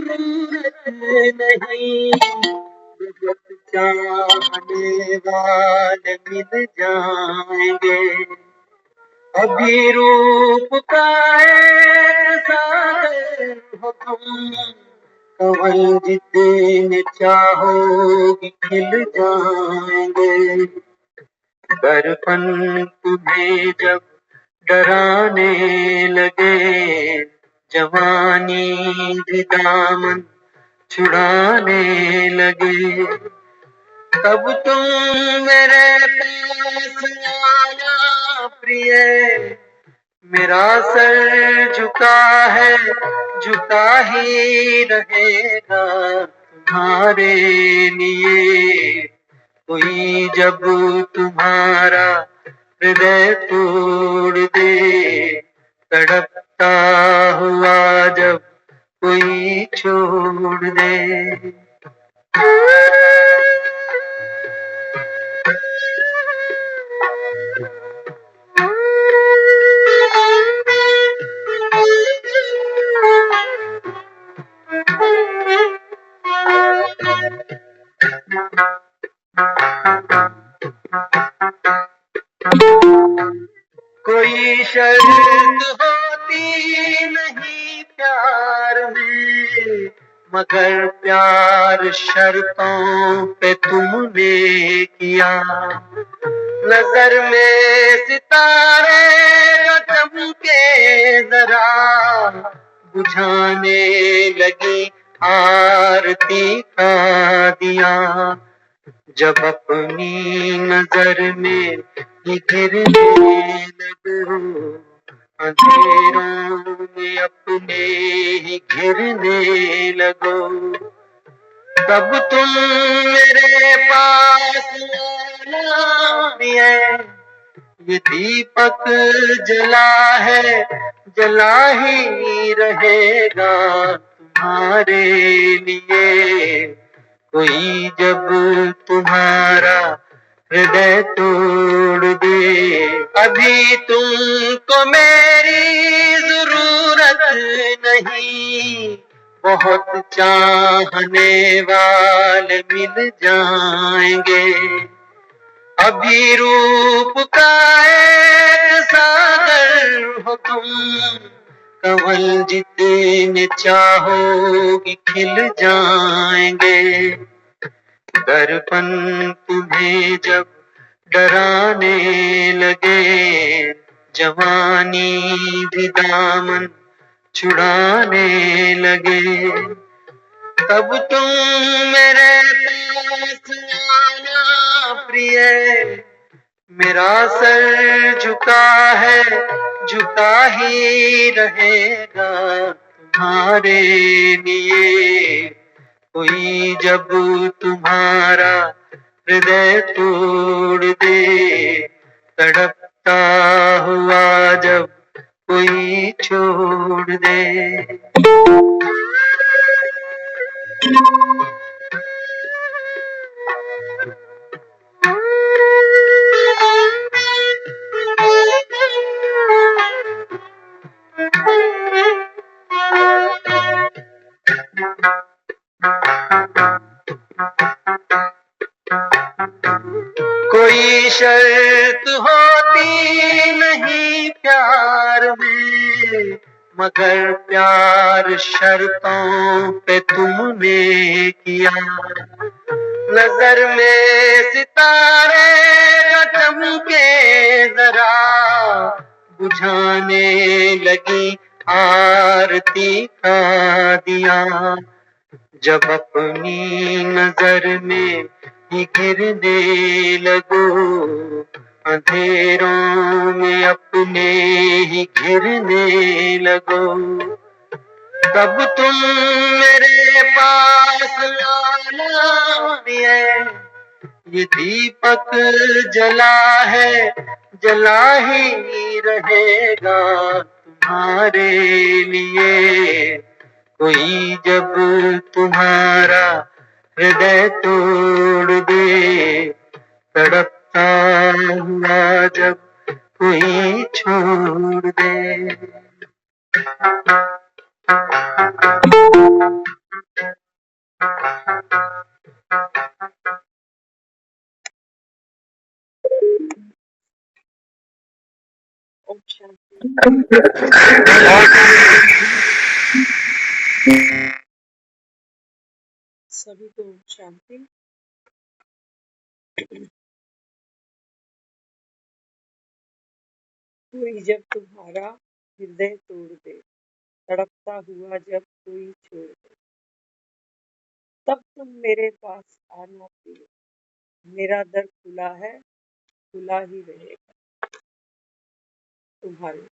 जरूरत नहीं, बहुत चाहने वाले मिल जाएंगे। अभी रूप का एक सागर हो तुम, कमल जितने चाहोगी खिल जाएंगे। दर्पण तुम्हें जब डराने लगे, जवानी भी दामन छुड़ाने लगे, तब तुम मेरे पास आना प्रिय। मेरा सर झुका है, झुका ही रहेगा तुम्हारे लिए। कोई जब तुम्हारा हृदय तोड़ दे, तड़पता हुआ जब कोई छोड़ दे। कोई शर्त होती नहीं प्यार में, मगर प्यार शर्तों पे तुमने किया। नजर में सितारे जो चमके जरा, बुझाने लगी आरती का दिया। जब अपनी नजर में ही गिरने लगो, अंधेरों में अपने ही घिरने लगो, तब तुम मेरे पास आना प्रिय। ये दीपक जला है, जला ही रहेगा तुम्हारे लिए। कोई जब तुम्हारा हृदय तोड़ दे, अभी तुमको मेरी जरूरत नहीं, बहुत चाहने वाले मिल जाएंगे। अभी रूप का एक सागर हो तुम, कमल जितने चाहोगी खिल जाएंगे। दर्पण तुम्हें जब डराने लगे, जवानी भी दामन छुड़ाने लगे, तब तुम मेरे पास आना प्रिय। मेरा सर झुका है, झुका ही रहेगा तुम्हारे लिए। कोई जब तुम्हारा हृदय तोड़ दे, तड़पता हुआ जब कोई छोड़ दे। कोई शर्त होती नहीं प्यार में, मगर प्यार शर्तों पे तुमने किया। नजर में सितारे जो चमके जरा, बुझाने लगी आरती का दिया। जब अपनी नजर में ही गिरने लगो, अंधेरों में अपने ही घिरने लगो, तब तुम मेरे पास आना प्रिय। ये दीपक जला है, जला ही रहेगा तुम्हारे लिए। कोई जब तुम्हारा हृदय तोड़ दे, तड़पता हुआ जब कोई छोड़ दे। सभी को शांति। कोई जब तुम्हारा हृदय तोड़ दे, तड़पता हुआ जब कोई छोड़ दे, तब तुम मेरे पास आना पिए। मेरा दर खुला है, खुला ही रहेगा तुम्हारे।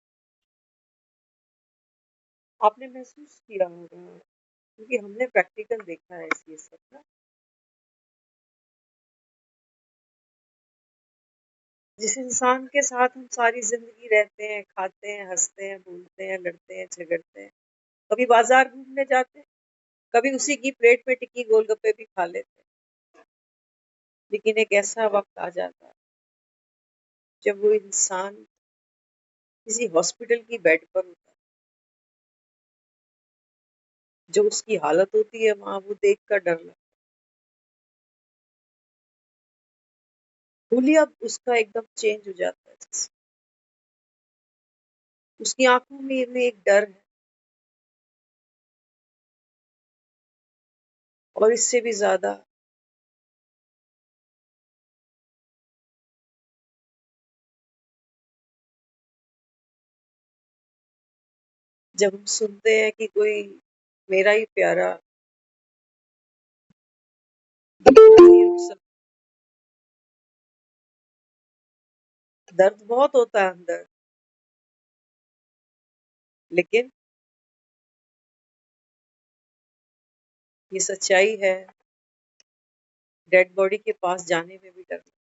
आपने महसूस किया होगा, क्योंकि हमने प्रैक्टिकल देखा है ये सब ना। जिस इंसान के साथ हम सारी जिंदगी रहते हैं, खाते हैं, हंसते हैं, बोलते हैं, लड़ते हैं, झगड़ते हैं, कभी बाजार घूमने जाते हैं, कभी उसी की प्लेट में टिक्की गोलगप्पे भी खा लेते हैं, लेकिन एक ऐसा वक्त आ जाता है जब वो इंसान किसी हॉस्पिटल की बेड पर होता है। जो उसकी हालत होती है वहां, वो देख कर डर लगता है। हुलिया उसका एकदम चेंज हो जाता है। उसकी आंखों में एक डर है, और इससे भी ज्यादा जब हम सुनते हैं कि कोई मेरा ही प्यारा नहीं रुक सकता। दर्द बहुत होता है अंदर, लेकिन ये सच्चाई है, डेड बॉडी के पास जाने में भी डर लगता है।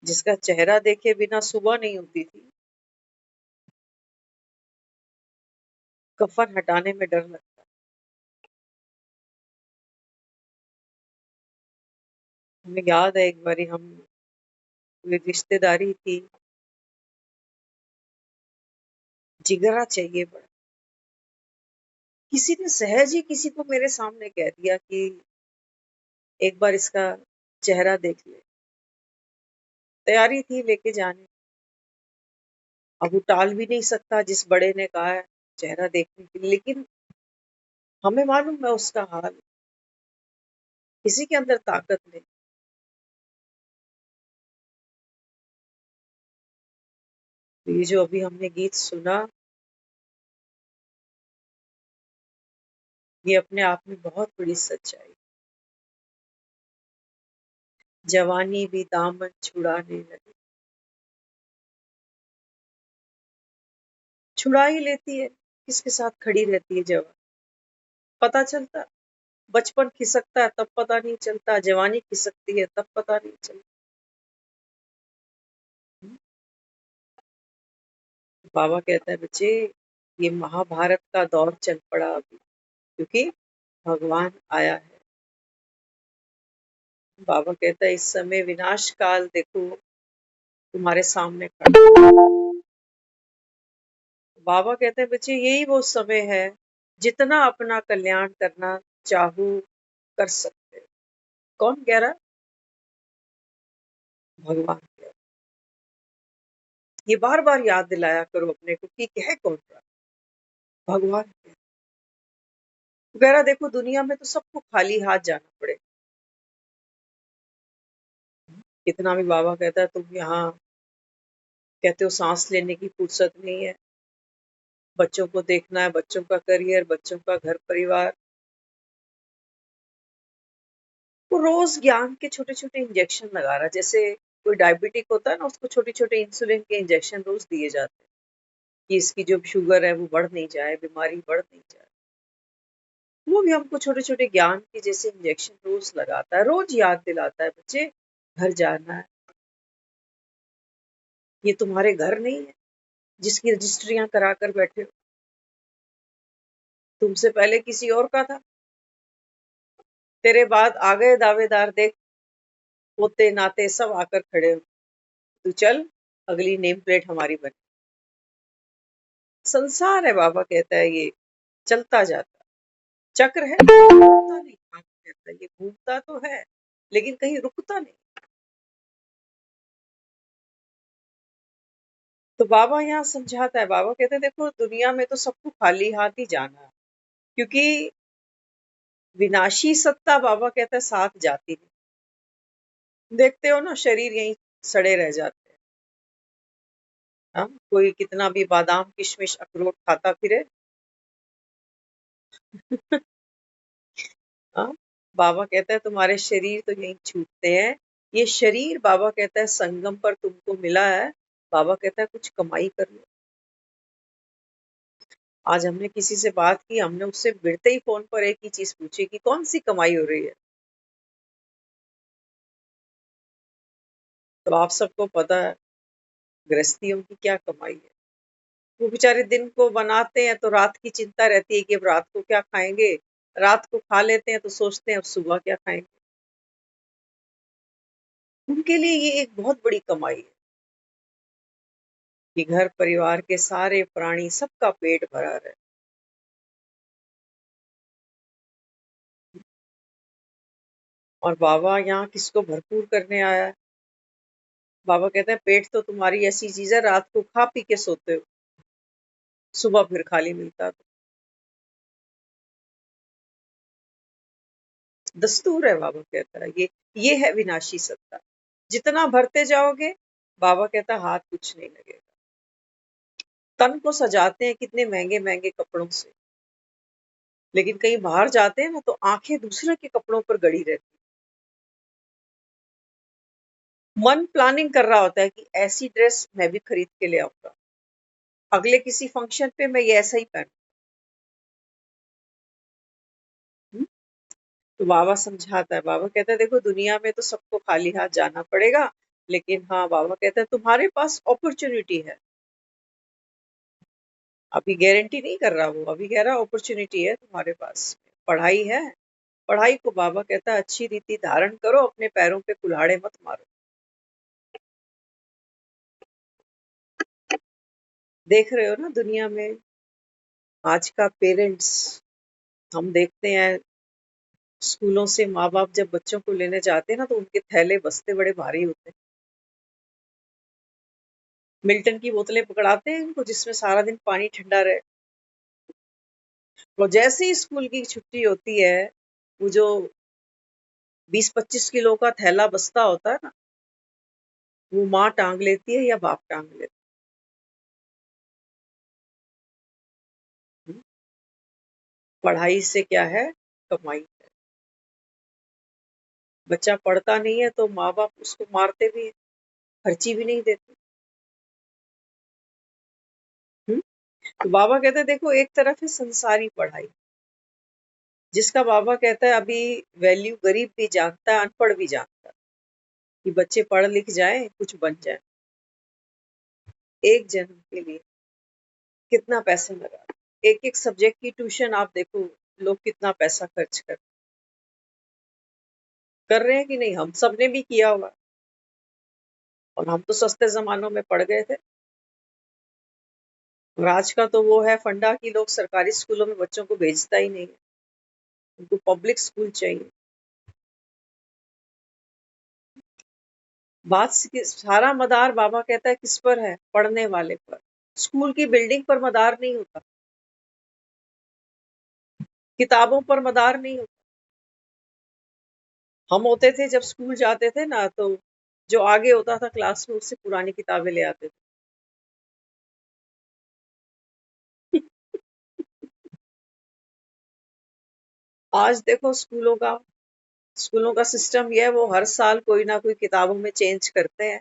जिसका चेहरा देखे बिना सुबह नहीं होती थी, कफन हटाने में डर लगता है। हमें याद है एक बारी हम कोई रिश्तेदारी थी, जिगरा चाहिए बड़ा। किसी ने सहज ही किसी को मेरे सामने कह दिया कि एक बार इसका चेहरा देख ले। तैयारी थी लेके जाने, अब वो टाल भी नहीं सकता जिस बड़े ने कहा है चेहरा देखने के लिए। लेकिन हमें मालूम है उसका हाल, किसी के अंदर ताकत नहीं। तो ये जो अभी हमने गीत सुना, ये अपने आप में बहुत बड़ी सच्चाई। जवानी भी दामन छुड़ाने लगी, छुड़ा ही लेती है। किसके साथ खड़ी रहती है जवान, पता चलता। बचपन खिसकता है तब पता नहीं चलता, जवानी खिसकती है तब पता नहीं चलता। बाबा कहता है बच्चे, ये महाभारत का दौर चल पड़ा अभी, क्योंकि भगवान आया है। बाबा कहता है इस समय विनाश काल देखो तुम्हारे सामने खड़ा। बाबा कहते हैं बच्चे, यही वो समय है जितना अपना कल्याण करना चाहो कर सकते हो। कौन कह रहा? भगवान कह रहा। ये बार बार याद दिलाया करो अपने को कि कह कौन रहा? भगवान कह रहा। देखो दुनिया में तो सबको खाली हाथ जाना पड़े। कितना भी बाबा कहता है तुम यहाँ कहते हो सांस लेने की फुर्सत नहीं है, बच्चों को देखना है, बच्चों का करियर, बच्चों का घर परिवार। वो रोज ज्ञान के छोटे छोटे इंजेक्शन लगा रहा है। जैसे कोई डायबिटिक होता है ना, उसको छोटे छोटे इंसुलिन के इंजेक्शन रोज दिए जाते हैं कि इसकी जो शुगर है वो बढ़ नहीं जाए, बीमारी बढ़ नहीं जाए। वो भी हमको छोटे छोटे ज्ञान के जैसे इंजेक्शन रोज लगाता है, रोज याद दिलाता है बच्चे घर जाना है। ये तुम्हारे घर नहीं है जिसकी रजिस्ट्रियां करा कर बैठे हो, तुमसे पहले किसी और का था। तेरे बाद आ गए दावेदार, देख पोते नाते सब आकर खड़े हो। तू चल, अगली नेम प्लेट हमारी बन। संसार है, बाबा कहता है ये चलता जाता चक्र है, रुकता नहीं। बाबा कहता है ये घूमता तो है लेकिन कहीं रुकता नहीं। तो बाबा यहाँ समझाता है, बाबा कहते हैं देखो दुनिया में तो सबको खाली हाथ ही जाना है, क्योंकि विनाशी सत्ता बाबा कहता है साथ जाती नहीं। देखते हो ना, शरीर यहीं सड़े रह जाते हैं। हाँ, कोई कितना भी बादाम किशमिश अखरोट खाता फिरे। हाँ, बाबा कहता है तुम्हारे शरीर तो यहीं छूटते हैं। ये शरीर बाबा कहता है संगम पर तुमको मिला है। बाबा कहता है कुछ कमाई कर लो। आज हमने किसी से बात की, हमने उससे भिड़ते ही फोन पर एक ही चीज पूछी कि कौन सी कमाई हो रही है। तो आप सबको पता है गृहस्थियों की क्या कमाई है। वो बेचारे दिन को बनाते हैं तो रात की चिंता रहती है कि अब रात को क्या खाएंगे। रात को खा लेते हैं तो सोचते हैं अब सुबह क्या खाएंगे। उनके लिए ये एक बहुत बड़ी कमाई है कि घर परिवार के सारे प्राणी सबका पेट भरा रहे। और बाबा यहाँ किसको भरपूर करने आया है। बाबा कहते हैं पेट तो तुम्हारी ऐसी चीज है, रात को खा पी के सोते हो, सुबह फिर खाली मिलता है। दस्तूर है, बाबा कहता है ये है विनाशी सत्ता। जितना भरते जाओगे, बाबा कहता है हाथ कुछ नहीं लगेगा। तन को सजाते हैं कितने महंगे महंगे कपड़ों से, लेकिन कहीं बाहर जाते हैं ना तो आंखें दूसरे के कपड़ों पर गड़ी रहती। मन प्लानिंग कर रहा होता है कि ऐसी ड्रेस मैं भी खरीद के ले आऊंगा, अगले किसी फंक्शन पे मैं ये ऐसा ही पहनूं। तो बाबा समझाता है, बाबा कहता है देखो दुनिया में तो सबको खाली हाथ जाना पड़ेगा, लेकिन हाँ बाबा कहता है तुम्हारे पास अपॉर्चुनिटी है। अभी गारंटी नहीं कर रहा वो, अभी कह रहा अपॉर्चुनिटी है तुम्हारे पास। पढ़ाई है, पढ़ाई को बाबा कहता है अच्छी रीति धारण करो, अपने पैरों पे कुल्हाड़े मत मारो। देख रहे हो ना दुनिया में आज का पेरेंट्स, हम देखते हैं स्कूलों से माँ बाप जब बच्चों को लेने जाते हैं ना तो उनके थैले बस्ते बड़े भारी होते हैं। मिल्टन की बोतलें पकड़ाते हैं उनको जिसमें सारा दिन पानी ठंडा रहे। और जैसे ही स्कूल की छुट्टी होती है, वो जो 20-25 किलो का थैला बस्ता होता है ना, वो माँ टांग लेती है या बाप टांग लेते हैं। पढ़ाई से क्या है, कमाई है। बच्चा पढ़ता नहीं है तो माँ बाप उसको मारते भी है, खर्ची भी नहीं देते। हम्म? तो बाबा कहते हैं देखो एक तरफ है संसारी पढ़ाई, जिसका बाबा कहता है अभी वैल्यू गरीब भी जानता है, अनपढ़ भी जानता है, कि बच्चे पढ़ लिख जाए कुछ बन जाए। एक जन्म के लिए कितना पैसे लगा, एक एक सब्जेक्ट की ट्यूशन आप देखो, लोग कितना पैसा खर्च कर रहे हैं कि नहीं। हम सब ने भी किया होगा, और हम तो सस्ते जमानों में पढ़ गए थे। और आज का तो वो है फंडा कि लोग सरकारी स्कूलों में बच्चों को भेजता ही नहीं है, उनको पब्लिक स्कूल चाहिए। सारा मदार बाबा कहता है किस पर है, पढ़ने वाले पर। स्कूल की बिल्डिंग पर मदार नहीं होता, किताबों पर मदार नहीं होता। हम होते थे जब स्कूल जाते थे ना, तो जो आगे होता था क्लास में उससे पुरानी किताबें ले आते थे। आज देखो स्कूलों का सिस्टम ये है, वो हर साल कोई ना कोई किताबों में चेंज करते हैं,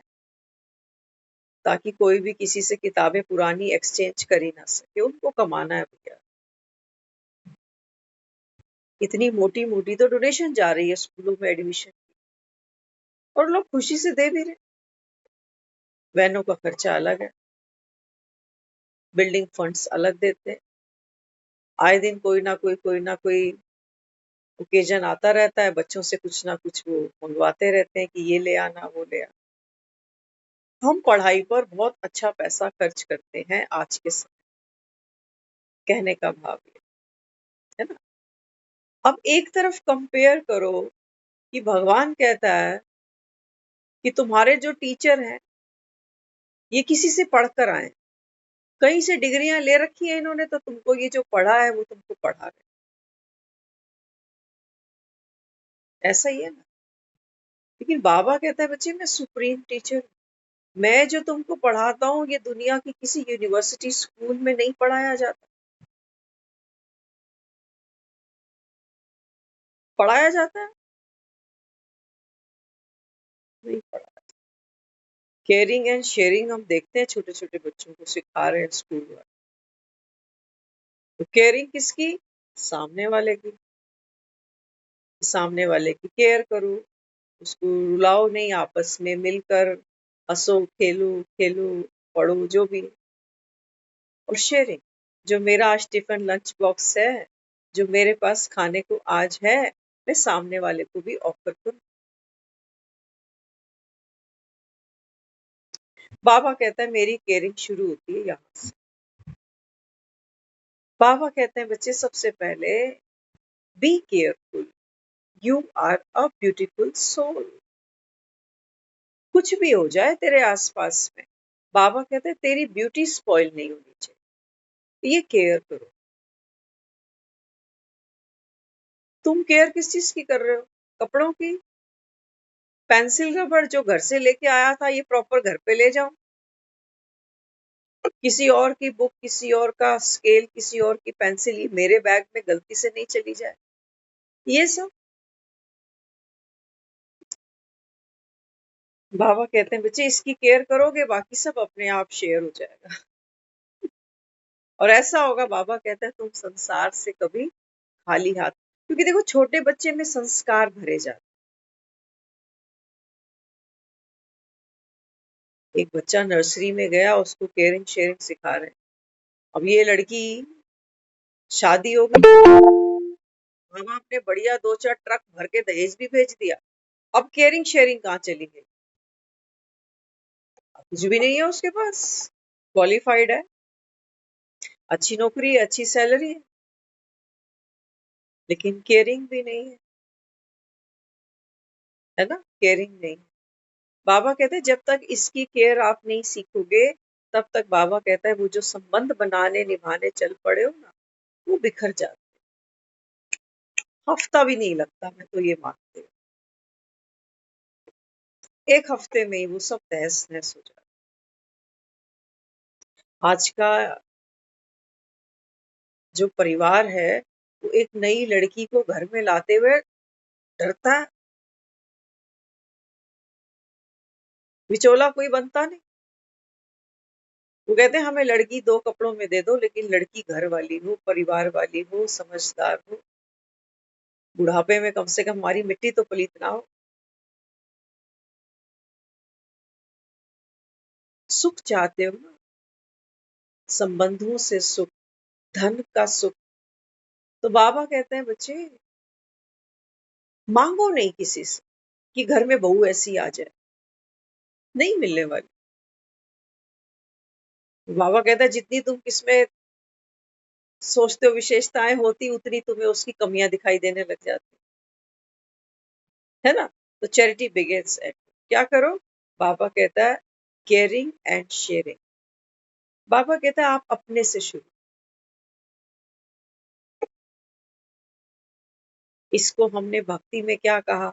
ताकि कोई भी किसी से किताबें पुरानी एक्सचेंज कर ही ना सके। उनको कमाना है भैया। इतनी मोटी मोटी तो डोनेशन जा रही है स्कूलों में एडमिशन, और लोग खुशी से दे भी रहे। वैनों का खर्चा अलग है, बिल्डिंग फंड्स अलग देते हैं। आए दिन कोई ना कोई ओकेजन आता रहता है, बच्चों से कुछ ना कुछ वो मंगवाते रहते हैं कि ये ले आना वो ले आना। हम पढ़ाई पर बहुत अच्छा पैसा खर्च करते हैं आज के समय, कहने का भाव ये है ना। अब एक तरफ कंपेयर करो कि भगवान कहता है कि तुम्हारे जो टीचर हैं ये किसी से पढ़कर आए, कहीं से डिग्रियां ले रखी है इन्होंने, तो तुमको ये जो पढ़ा है वो तुमको पढ़ा रहे। ऐसा ही है ना। लेकिन बाबा कहता है बच्चे मैं सुप्रीम टीचर हूं। मैं जो तुमको पढ़ाता हूँ ये दुनिया की किसी यूनिवर्सिटी स्कूल में नहीं पढ़ाया जाता। पढ़ाया जाता है? नहीं पढ़ा। केयरिंग एंड शेयरिंग हम देखते हैं छोटे छोटे बच्चों को सिखा रहे हैं स्कूल में। तो केयरिंग किसकी? सामने वाले की। सामने वाले की केयर करो, उसको रुलाओ नहीं, आपस में मिलकर हंसो, खेलो खेलो, पढ़ो, जो भी। और शेयरिंग, जो मेरा आज टिफिन लंच बॉक्स है, जो मेरे पास खाने को आज है, मैं सामने वाले को भी ऑफर करूं। बाबा कहता है मेरी केयरिंग शुरू होती है यहाँ से। बाबा कहते हैं बच्चे सबसे पहले be careful, you are a beautiful soul. कुछ भी हो जाए तेरे आसपास में, बाबा कहते हैं तेरी ब्यूटी स्पॉइल नहीं होनी चाहिए, ये केयर करो। तुम केयर किस चीज की कर रहे हो? कपड़ों की? पेंसिल रबर जो घर से लेके आया था ये प्रॉपर घर पे ले जाओ। किसी और की बुक, किसी और का स्केल, किसी और की पेंसिल, ये मेरे बैग में गलती से नहीं चली जाए, ये सब। बाबा कहते हैं बच्चे इसकी केयर करोगे, बाकी सब अपने आप शेयर हो जाएगा। और ऐसा होगा, बाबा कहते हैं तुम संसार से कभी खाली हाथ, क्योंकि देखो छोटे बच्चे में संस्कार भरे जाते। एक बच्चा नर्सरी में गया, उसको केयरिंग शेयरिंग सिखा रहे हैं। अब ये लड़की शादी हो गई, माँ बाप ने बढ़िया 2-4 ट्रक भर के दहेज भी भेज दिया। अब केयरिंग शेयरिंग कहाँ चली गई? कुछ भी नहीं है उसके पास। क्वालिफाइड है, अच्छी नौकरी है, अच्छी सैलरी है, लेकिन केयरिंग भी नहीं है ना, केयरिंग नहीं। बाबा कहते हैं जब तक इसकी केयर आप नहीं सीखोगे, तब तक बाबा कहता है वो जो संबंध बनाने निभाने चल पड़े हो ना, वो बिखर जाते, हफ्ता भी नहीं लगता, मैं तो ये मानती हूँ। एक हफ्ते में ही वो सब तहस नहस हो जाता। आज का जो परिवार है, वो एक नई लड़की को घर में लाते हुए डरता है। विचोला कोई बनता नहीं। वो कहते हैं हमें लड़की 2 कपड़ों में दे दो, लेकिन लड़की घर वाली हो, परिवार वाली हो, समझदार हो, बुढ़ापे में कम से कम हमारी मिट्टी तो पलीत ना हो। सुख चाहते हो ना, संबंधों से सुख, धन का सुख, तो बाबा कहते हैं बच्चे मांगो नहीं किसी से कि घर में बहू ऐसी आ जाए, नहीं मिलने वाली। बाबा कहता है जितनी तुम किसमें सोचते हो विशेषताएं होती, उतनी तुम्हें उसकी कमियां दिखाई देने लग जाती है ना। तो चैरिटी बिगिंस एट, क्या करो? बाबा कहता है केयरिंग एंड शेयरिंग। बाबा कहता है आप अपने से शुरू। इसको हमने भक्ति में क्या कहा?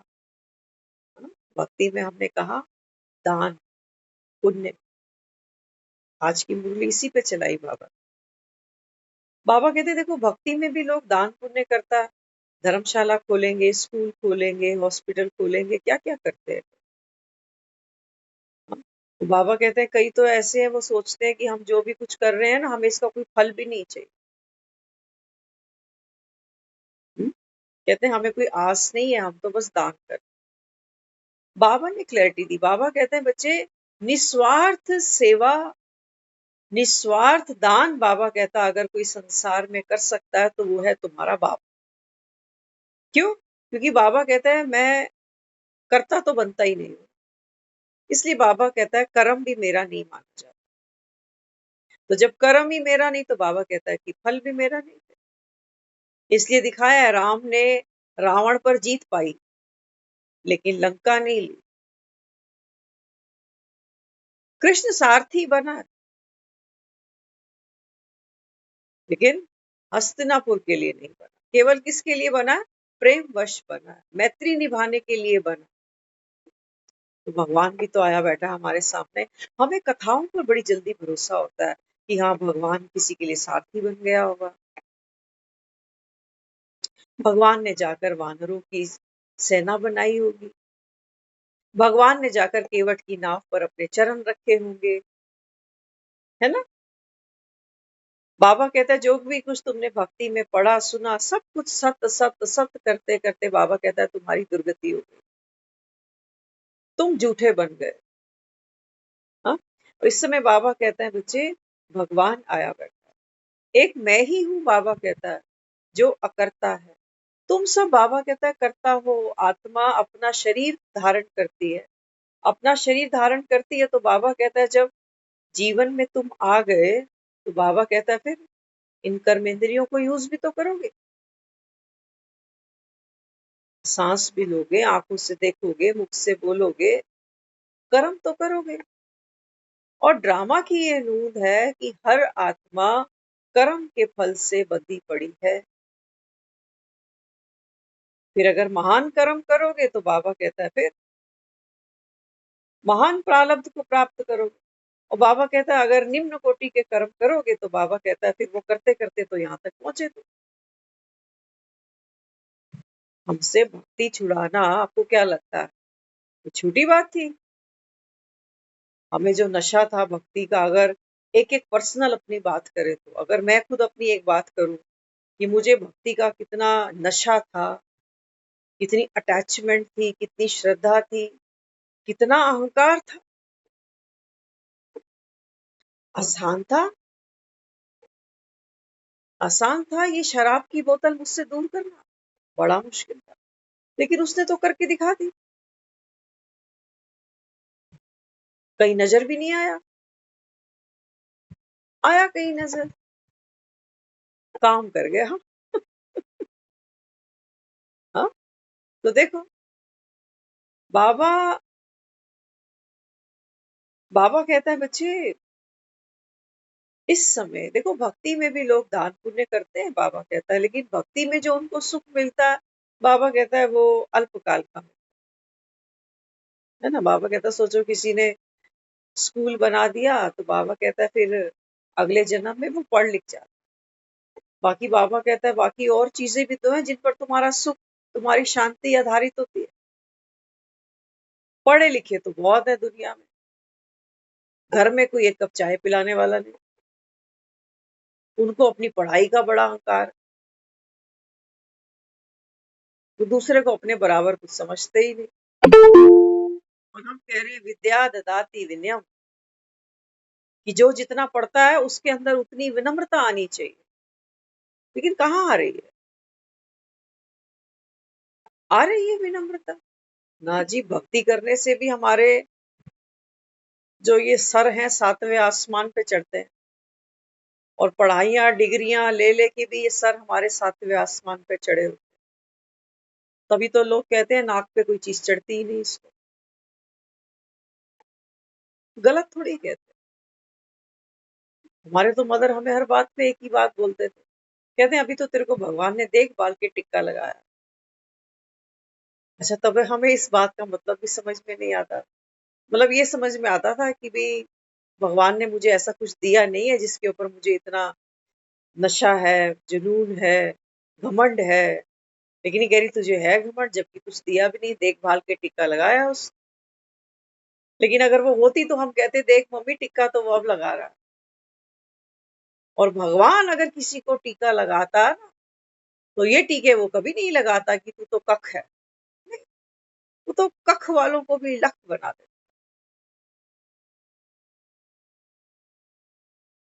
भक्ति में हमने कहा दान पुण्य। आज की मुरली इसी पे चलाई बाबा। बाबा कहते देखो भक्ति में भी लोग दान पुण्य करता है, धर्मशाला खोलेंगे, स्कूल खोलेंगे, हॉस्पिटल खोलेंगे, क्या क्या करते हैं। तो बाबा कहते हैं कई तो ऐसे हैं वो सोचते हैं कि हम जो भी कुछ कर रहे हैं ना, हमें इसका कोई फल भी नहीं चाहिए। कहते हैं हमें कोई आस नहीं है, हम तो बस दान कर। बाबा ने क्लैरिटी दी। बाबा कहते हैं बच्चे निस्वार्थ सेवा, निस्वार्थ दान, बाबा कहता है अगर कोई संसार में कर सकता है तो वो है तुम्हारा बाप। क्यों? क्योंकि बाबा कहता है मैं करता तो बनता ही नहीं हूं, इसलिए बाबा कहता है कर्म भी मेरा नहीं माना जाता। तो जब कर्म ही मेरा नहीं, तो बाबा कहता है कि फल भी मेरा नहीं। इसलिए दिखाया है राम ने रावण पर जीत पाई, लेकिन लंका नहीं ली। कृष्ण सारथी बना, लेकिन हस्तिनापुर के लिए नहीं बना। केवल किसके लिए बना? प्रेम वश बना, मैत्री निभाने के लिए बना। तो भगवान भी तो आया बैठा हमारे सामने। हमें कथाओं पर बड़ी जल्दी भरोसा होता है कि हाँ, भगवान किसी के लिए सारथी बन गया होगा। भगवान ने जाकर वानरों की सेना बनाई होगी, भगवान ने जाकर केवट की नाव पर अपने चरण रखे होंगे, है ना। बाबा कहता है जो भी कुछ तुमने भक्ति में पढ़ा सुना, सब कुछ सत्य सत्य सत्य करते करते बाबा कहता है तुम्हारी दुर्गति हो गई, तुम झूठे बन गए। हाँ, और इस समय बाबा कहते हैं बच्चे, भगवान आया बैठा है। एक मैं ही हूँ, बाबा कहता है, जो अकर्ता है। तुम सब, बाबा कहता है, करता हो। आत्मा अपना शरीर धारण करती है, अपना शरीर धारण करती है। तो बाबा कहता है जब जीवन में तुम आ गए, तो बाबा कहता है फिर इन कर्मेंद्रियों को यूज भी तो करोगे। सांस भी लोगे, आंखों से देखोगे, मुख से बोलोगे, कर्म तो करोगे। और ड्रामा की ये नूंद है कि हर आत्मा कर्म के फल से बंधी पड़ी है। फिर अगर महान कर्म करोगे तो बाबा कहता है फिर महान प्रारब्ध को प्राप्त करोगे। और बाबा कहता है अगर निम्न कोटि के कर्म करोगे तो बाबा कहता है फिर वो करते करते तो यहाँ तक पहुंचे। तो हमसे भक्ति छुड़ाना आपको क्या लगता है तो छोटी बात थी? हमें जो नशा था भक्ति का, अगर एक एक पर्सनल अपनी बात करें, तो अगर मैं खुद अपनी एक बात करूं कि मुझे भक्ति का कितना नशा था, कितनी अटैचमेंट थी, कितनी श्रद्धा थी, कितना अहंकार था। आसान था, आसान था ये शराब की बोतल मुझसे दूर करना, बड़ा मुश्किल था, लेकिन उसने तो करके दिखा दी। कहीं नजर भी नहीं आया, आया कहीं नजर, काम कर गया। हाँ, हाँ, तो देखो बाबा, बाबा कहता है बच्चे, इस समय देखो भक्ति में भी लोग दान पुण्य करते हैं, बाबा कहता है, लेकिन भक्ति में जो उनको सुख मिलता है, बाबा कहता है वो अल्पकाल का है ना। बाबा कहता है सोचो किसी ने स्कूल बना दिया, तो बाबा कहता है फिर अगले जन्म में वो पढ़ लिख जाता। बाकी बाबा कहता है बाकी और चीजें भी तो हैं जिन पर तुम्हारा सुख, तुम्हारी शांति आधारित होती है। पढ़े लिखे तो बहुत है दुनिया में, घर में कोई एक कप चाय पिलाने वाला नहीं, उनको अपनी पढ़ाई का बड़ा अहंकार, वो दूसरे को अपने बराबर कुछ समझते ही नहीं। और हम कह रहे हैं विद्या ददाति विनयम, कि जो जितना पढ़ता है उसके अंदर उतनी विनम्रता आनी चाहिए, लेकिन कहाँ आ रही है? आ रही है विनम्रता? ना जी, भक्ति करने से भी हमारे जो ये सर हैं सातवें आसमान पे चढ़ते हैं, और पढ़ाइयाँ डिग्रियां ले लेके भी ये सर हमारे सातवें आसमान पे चढ़े होते हैं। तभी तो लोग कहते हैं नाक पे कोई चीज चढ़ती ही नहीं इसको। गलत थोड़ी कहते। हमारे तो मदर हमें हर बात पे एक ही बात बोलते थे, कहते हैं अभी तो तेरे को भगवान ने देख बाल के टिक्का लगाया। अच्छा, तब हमें इस बात का मतलब भी समझ में नहीं आता। मतलब ये समझ में आता था कि भाई भगवान ने मुझे ऐसा कुछ दिया नहीं है जिसके ऊपर मुझे इतना नशा है, जुनून है, घमंड है। लेकिन ये कह रही तुझे है घमंड, जबकि कुछ दिया भी नहीं, देखभाल के टिक्का लगाया उस। लेकिन अगर वो होती तो हम कहते देख मम्मी टिक्का तो वो अब लगा रहा है। और भगवान अगर किसी को टीका लगाता ना, तो ये टीके वो कभी नहीं लगाता कि तू तो कख है। नहीं, वो तो कख वालों को भी लख बना देता,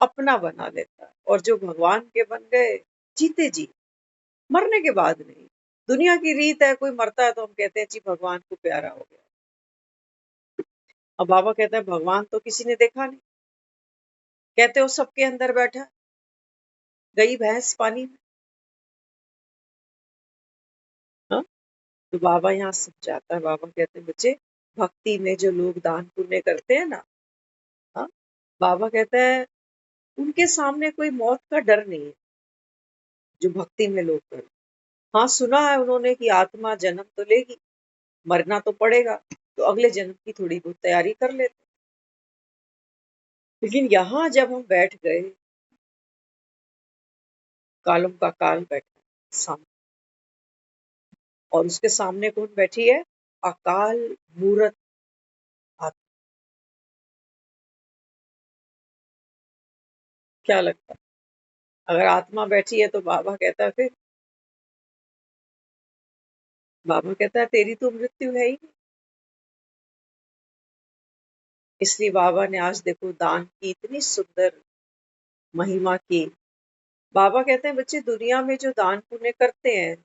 अपना बना लेता है। और जो भगवान के बन गए, जीते जी, मरने के बाद नहीं। दुनिया की रीत है कोई मरता है तो हम कहते हैं जी भगवान को प्यारा हो गया। अब बाबा कहता है भगवान तो किसी ने देखा नहीं, कहते हो सबके अंदर बैठा, गई भैंस पानी में। हाँ? तो बाबा यहाँ समझाता है, बाबा कहते हैं बच्चे, भक्ति में जो लोग दान पुण्य करते हैं ना, बाबा कहता है उनके सामने कोई मौत का डर नहीं है, जो भक्ति में लोग कर। हाँ, सुना है उन्होंने कि आत्मा जन्म तो लेगी, मरना तो पड़ेगा, तो अगले जन्म की थोड़ी बहुत तैयारी कर लेते। लेकिन यहाँ जब हम बैठ गए, कालम का काल बैठा सामने, और उसके सामने कौन बैठी है? अकाल मूरत आत्मा। क्या लगता है, अगर आत्मा बैठी है तो बाबा कहता है फिर, बाबा कहता है तेरी तो मृत्यु है ही नहीं। इसलिए बाबा ने आज देखो दान की इतनी सुंदर महिमा की। बाबा कहते हैं बच्चे दुनिया में जो दान पुण्य करते हैं,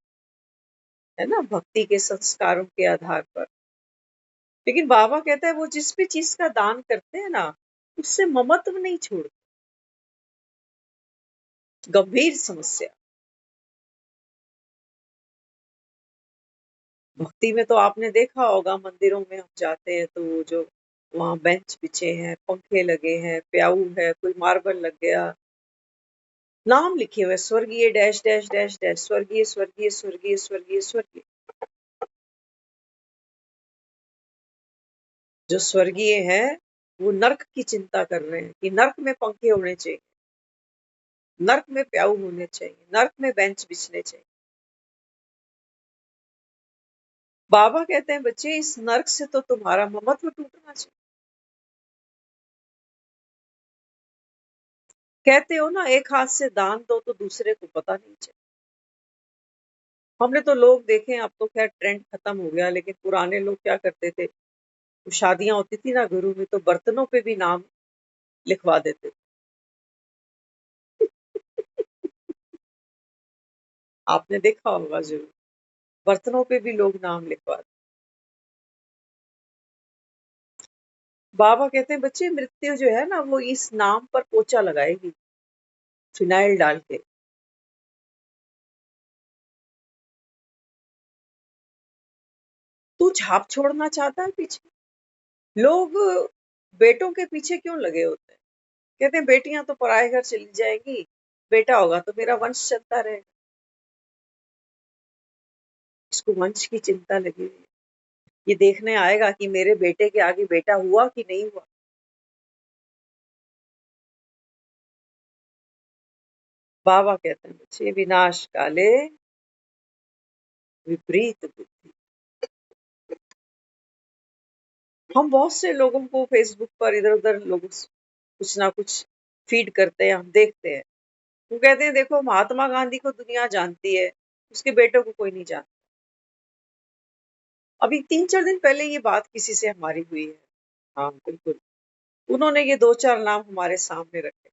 है ना, भक्ति के संस्कारों के आधार पर, लेकिन बाबा कहता है वो जिस भी चीज का दान करते हैं ना, उससे ममत्व नहीं छोड़ते। गंभीर समस्या। भक्ति में तो आपने देखा होगा, मंदिरों में हम जाते हैं तो वो जो वहां बेंच बिछे हैं, पंखे लगे हैं, प्याऊ है, कोई मार्बल लग गया, नाम लिखे हुए स्वर्गीय डैश डैश डैश डैश, स्वर्गीय स्वर्गीय स्वर्गीय स्वर्गीय स्वर्गीय। जो स्वर्गीय है वो नर्क की चिंता कर रहे हैं कि नर्क में पंखे होने चाहिए, नर्क में प्याऊ होने चाहिए, नर्क में बेंच बिछने चाहिए। बाबा कहते हैं बच्चे इस नर्क से तो तुम्हारा ममत्व टूटना चाहिए। कहते हो ना, एक हाथ से दान दो तो दूसरे को पता नहीं चले। हमने तो लोग देखे, अब तो खैर ट्रेंड खत्म हो गया, लेकिन पुराने लोग क्या करते थे, तो शादियां होती थी ना घरों में, तो बर्तनों पे भी नाम लिखवा देते थे। आपने देखा होगा जरूर, बर्तनों पे भी लोग नाम लिखवा देते। बाबा कहते हैं बच्चे मृत्यु जो है ना, वो इस नाम पर पोछा लगाएगी, फिनाइल डाल के। तू छाप छोड़ना चाहता है पीछे। लोग बेटों के पीछे क्यों लगे होते हैं? कहते हैं बेटियां तो पराए घर चली जाएंगी, बेटा होगा तो मेरा वंश चलता रहेगा। इसको वंश की चिंता लगी हुई है। ये देखने आएगा कि मेरे बेटे के आगे बेटा हुआ कि नहीं हुआ। बाबा कहते हैं बच्चे विनाश काले विपरीत बुद्धि। हम बहुत से लोगों को फेसबुक पर इधर उधर लोग कुछ ना कुछ फीड करते हैं, हम देखते हैं। वो कहते हैं देखो महात्मा गांधी को दुनिया जानती है, उसके बेटों को कोई नहीं जानता। अभी 3-4 दिन पहले ये बात किसी से हमारी हुई है। हाँ बिल्कुल, उन्होंने ये 2-4 नाम हमारे सामने रखे।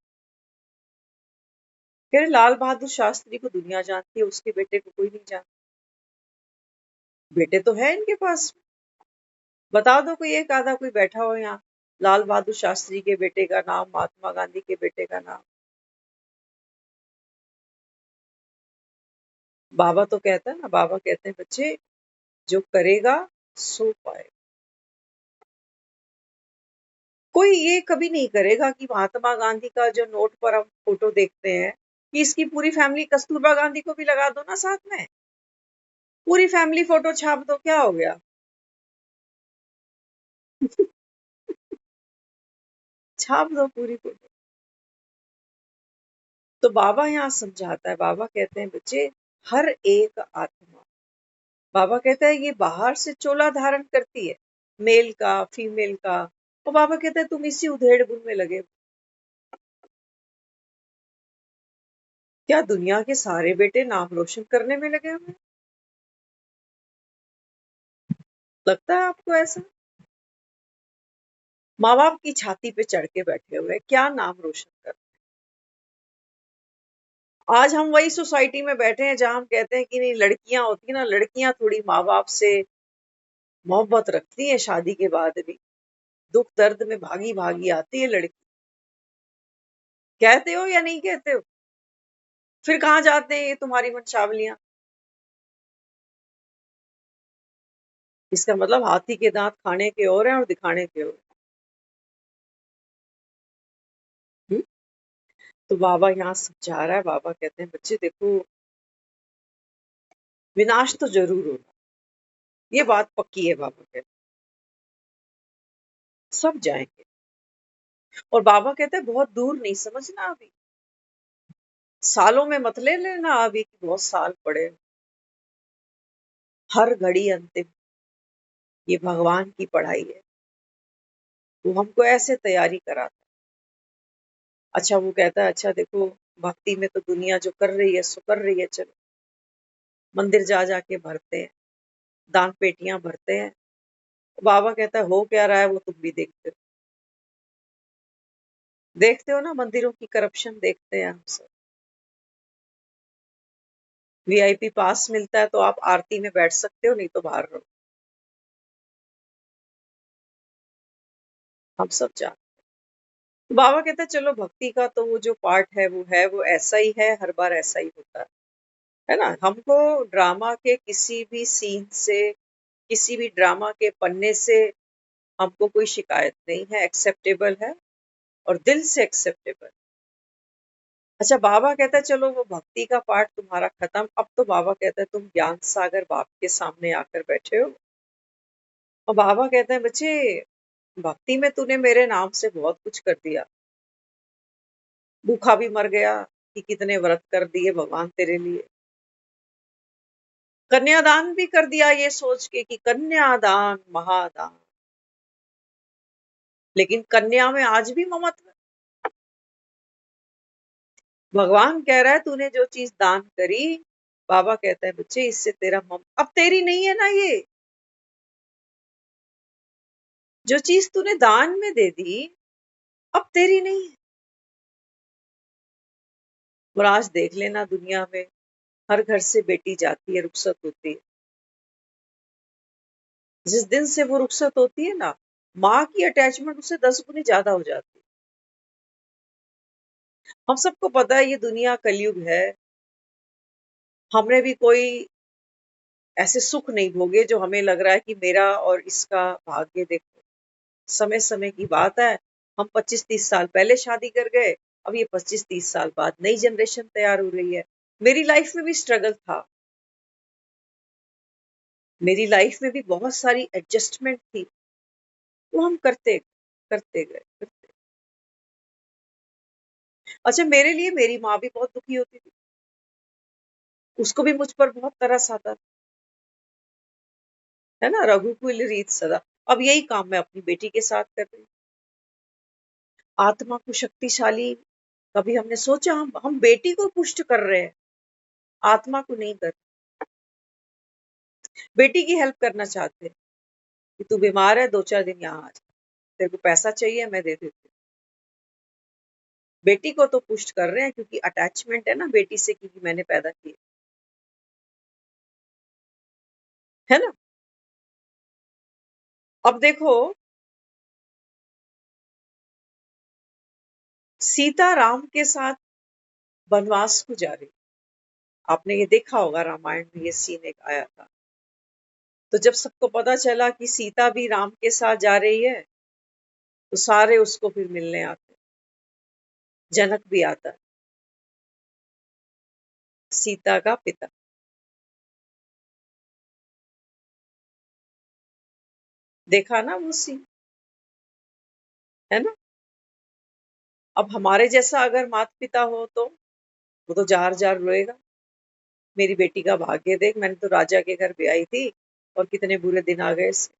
कह रहे लाल बहादुर शास्त्री को दुनिया जानती है, उसके बेटे को कोई नहीं जानता। बेटे तो है इनके पास, बता दो कोई एक आधा कोई बैठा हो यहाँ, लाल बहादुर शास्त्री के बेटे का नाम, महात्मा गांधी के बेटे का नाम। बाबा तो कहता है ना, बाबा कहते हैं बच्चे जो करेगा सो पाए। कोई ये कभी नहीं करेगा कि महात्मा गांधी का जो नोट पर हम फोटो देखते हैं, कि इसकी पूरी फैमिली, कस्तूरबा गांधी को भी लगा दो ना साथ में, पूरी फैमिली फोटो छाप दो, क्या हो गया? छाप दो पूरी फोटो। तो बाबा यहाँ समझाता है, बाबा कहते हैं बच्चे हर एक आत्मा, बाबा कहता है ये बाहर से चोला धारण करती है, मेल का फीमेल का, और बाबा कहता है तुम इसी उधेड़ बुन में लगे हो। क्या दुनिया के सारे बेटे नाम रोशन करने में लगे हुए हैं? लगता है आपको ऐसा? माँ बाप की छाती पे चढ़ के बैठे हुए हैं, क्या नाम रोशन कर। आज हम वही सोसाइटी में बैठे हैं जहां हम कहते हैं कि नहीं, लड़कियां होती ना, लड़कियां थोड़ी माँ बाप से मोहब्बत रखती हैं, शादी के बाद भी दुख दर्द में भागी भागी आती है लड़की। कहते हो या नहीं कहते हो? फिर कहाँ जाते हैं ये तुम्हारी वंशावलियां? इसका मतलब हाथी के दांत खाने के और हैं और दिखाने के और। तो बाबा यहाँ समझा रहा है, बाबा कहते हैं बच्चे देखो, विनाश तो जरूर होगा, ये बात पक्की है। बाबा कहते हैं सब जाएंगे। और बाबा कहते हैं बहुत दूर नहीं समझना, अभी सालों में मत ले लेना अभी कि बहुत साल पड़े। हर घड़ी अंतिम, ये भगवान की पढ़ाई है, वो हमको ऐसे तैयारी कराता है। अच्छा वो कहता है अच्छा देखो, भक्ति में तो दुनिया जो कर रही है सो कर रही है, चलो मंदिर जा जाके भरते हैं, दान पेटियां भरते हैं। बाबा कहता है हो क्या रहा है वो तुम भी देखते हो ना, मंदिरों की करप्शन देखते हैं हम सब। वीआईपी पास मिलता है तो आप आरती में बैठ सकते हो, नहीं तो बाहर रहो। हम सब जानते हैं। बाबा कहते हैं चलो भक्ति का तो वो जो पार्ट है वो ऐसा ही है, हर बार ऐसा ही होता है ना। हमको ड्रामा के किसी भी सीन से, किसी भी ड्रामा के पन्ने से हमको कोई शिकायत नहीं है, एक्सेप्टेबल है और दिल से एक्सेप्टेबल। अच्छा बाबा कहता है चलो वो भक्ति का पार्ट तुम्हारा खत्म, अब तो बाबा कहता है तुम ज्ञान सागर बाप के सामने आकर बैठे हो। और बाबा कहते हैं बच्चे, भक्ति में तूने मेरे नाम से बहुत कुछ कर दिया, भूखा भी मर गया कि कितने व्रत कर दिए भगवान तेरे लिए, कन्यादान भी कर दिया ये सोच के कि कन्यादान महादान, लेकिन कन्या में आज भी ममत्व है। भगवान कह रहा है तूने जो चीज दान करी, बाबा कहता है बच्चे इससे तेरा मम अब तेरी नहीं है ना, ये जो चीज तूने दान में दे दी अब तेरी नहीं है। और आज देख लेना दुनिया में हर घर से बेटी जाती है, रुखसत होती है। जिस दिन से वो रुखसत होती है ना, माँ की अटैचमेंट उससे 10 गुनी ज्यादा हो जाती है। हम सबको पता है ये दुनिया कलयुग है, हमने भी कोई ऐसे सुख नहीं भोगे जो हमें लग रहा है कि मेरा और इसका भाग्य देखो। समय समय की बात है, हम 25-30 साल पहले शादी कर गए, अब ये 25-30 साल बाद नई जनरेशन तैयार हो रही है। मेरी लाइफ में भी स्ट्रगल था, मेरी लाइफ में भी बहुत सारी एडजस्टमेंट थी, वो हम करते गए। अच्छा मेरे लिए मेरी माँ भी बहुत दुखी होती थी, उसको भी मुझ पर बहुत तरस आता था, है ना, रघुकुल रीत सदा। अब यही काम मैं अपनी बेटी के साथ कर रही हूँ। आत्मा को शक्तिशाली, कभी हमने सोचा हम बेटी को पुष्ट कर रहे हैं, आत्मा को नहीं कर। बेटी की हेल्प करना चाहते हैं कि तू बीमार है 2-4 दिन यहाँ आ जा, तेरे को पैसा चाहिए मैं दे देती हूँ। बेटी को तो पुष्ट कर रहे हैं क्योंकि अटैचमेंट है ना बेटी से, क्योंकि मैंने पैदा की है ना। अब देखो, सीता राम के साथ वनवास को जा रही, आपने ये देखा होगा रामायण में ये सीन एक आया था। तो जब सबको पता चला कि सीता भी राम के साथ जा रही है, तो सारे उसको फिर मिलने आते, जनक भी आता है, सीता का पिता। देखा ना वो सीन, है ना। अब हमारे जैसा अगर माता पिता हो तो वो तो जार जार रोएगा, मेरी बेटी का भाग्य देख, मैंने तो राजा के घर ब्याई थी और कितने बुरे दिन आ गए इसके।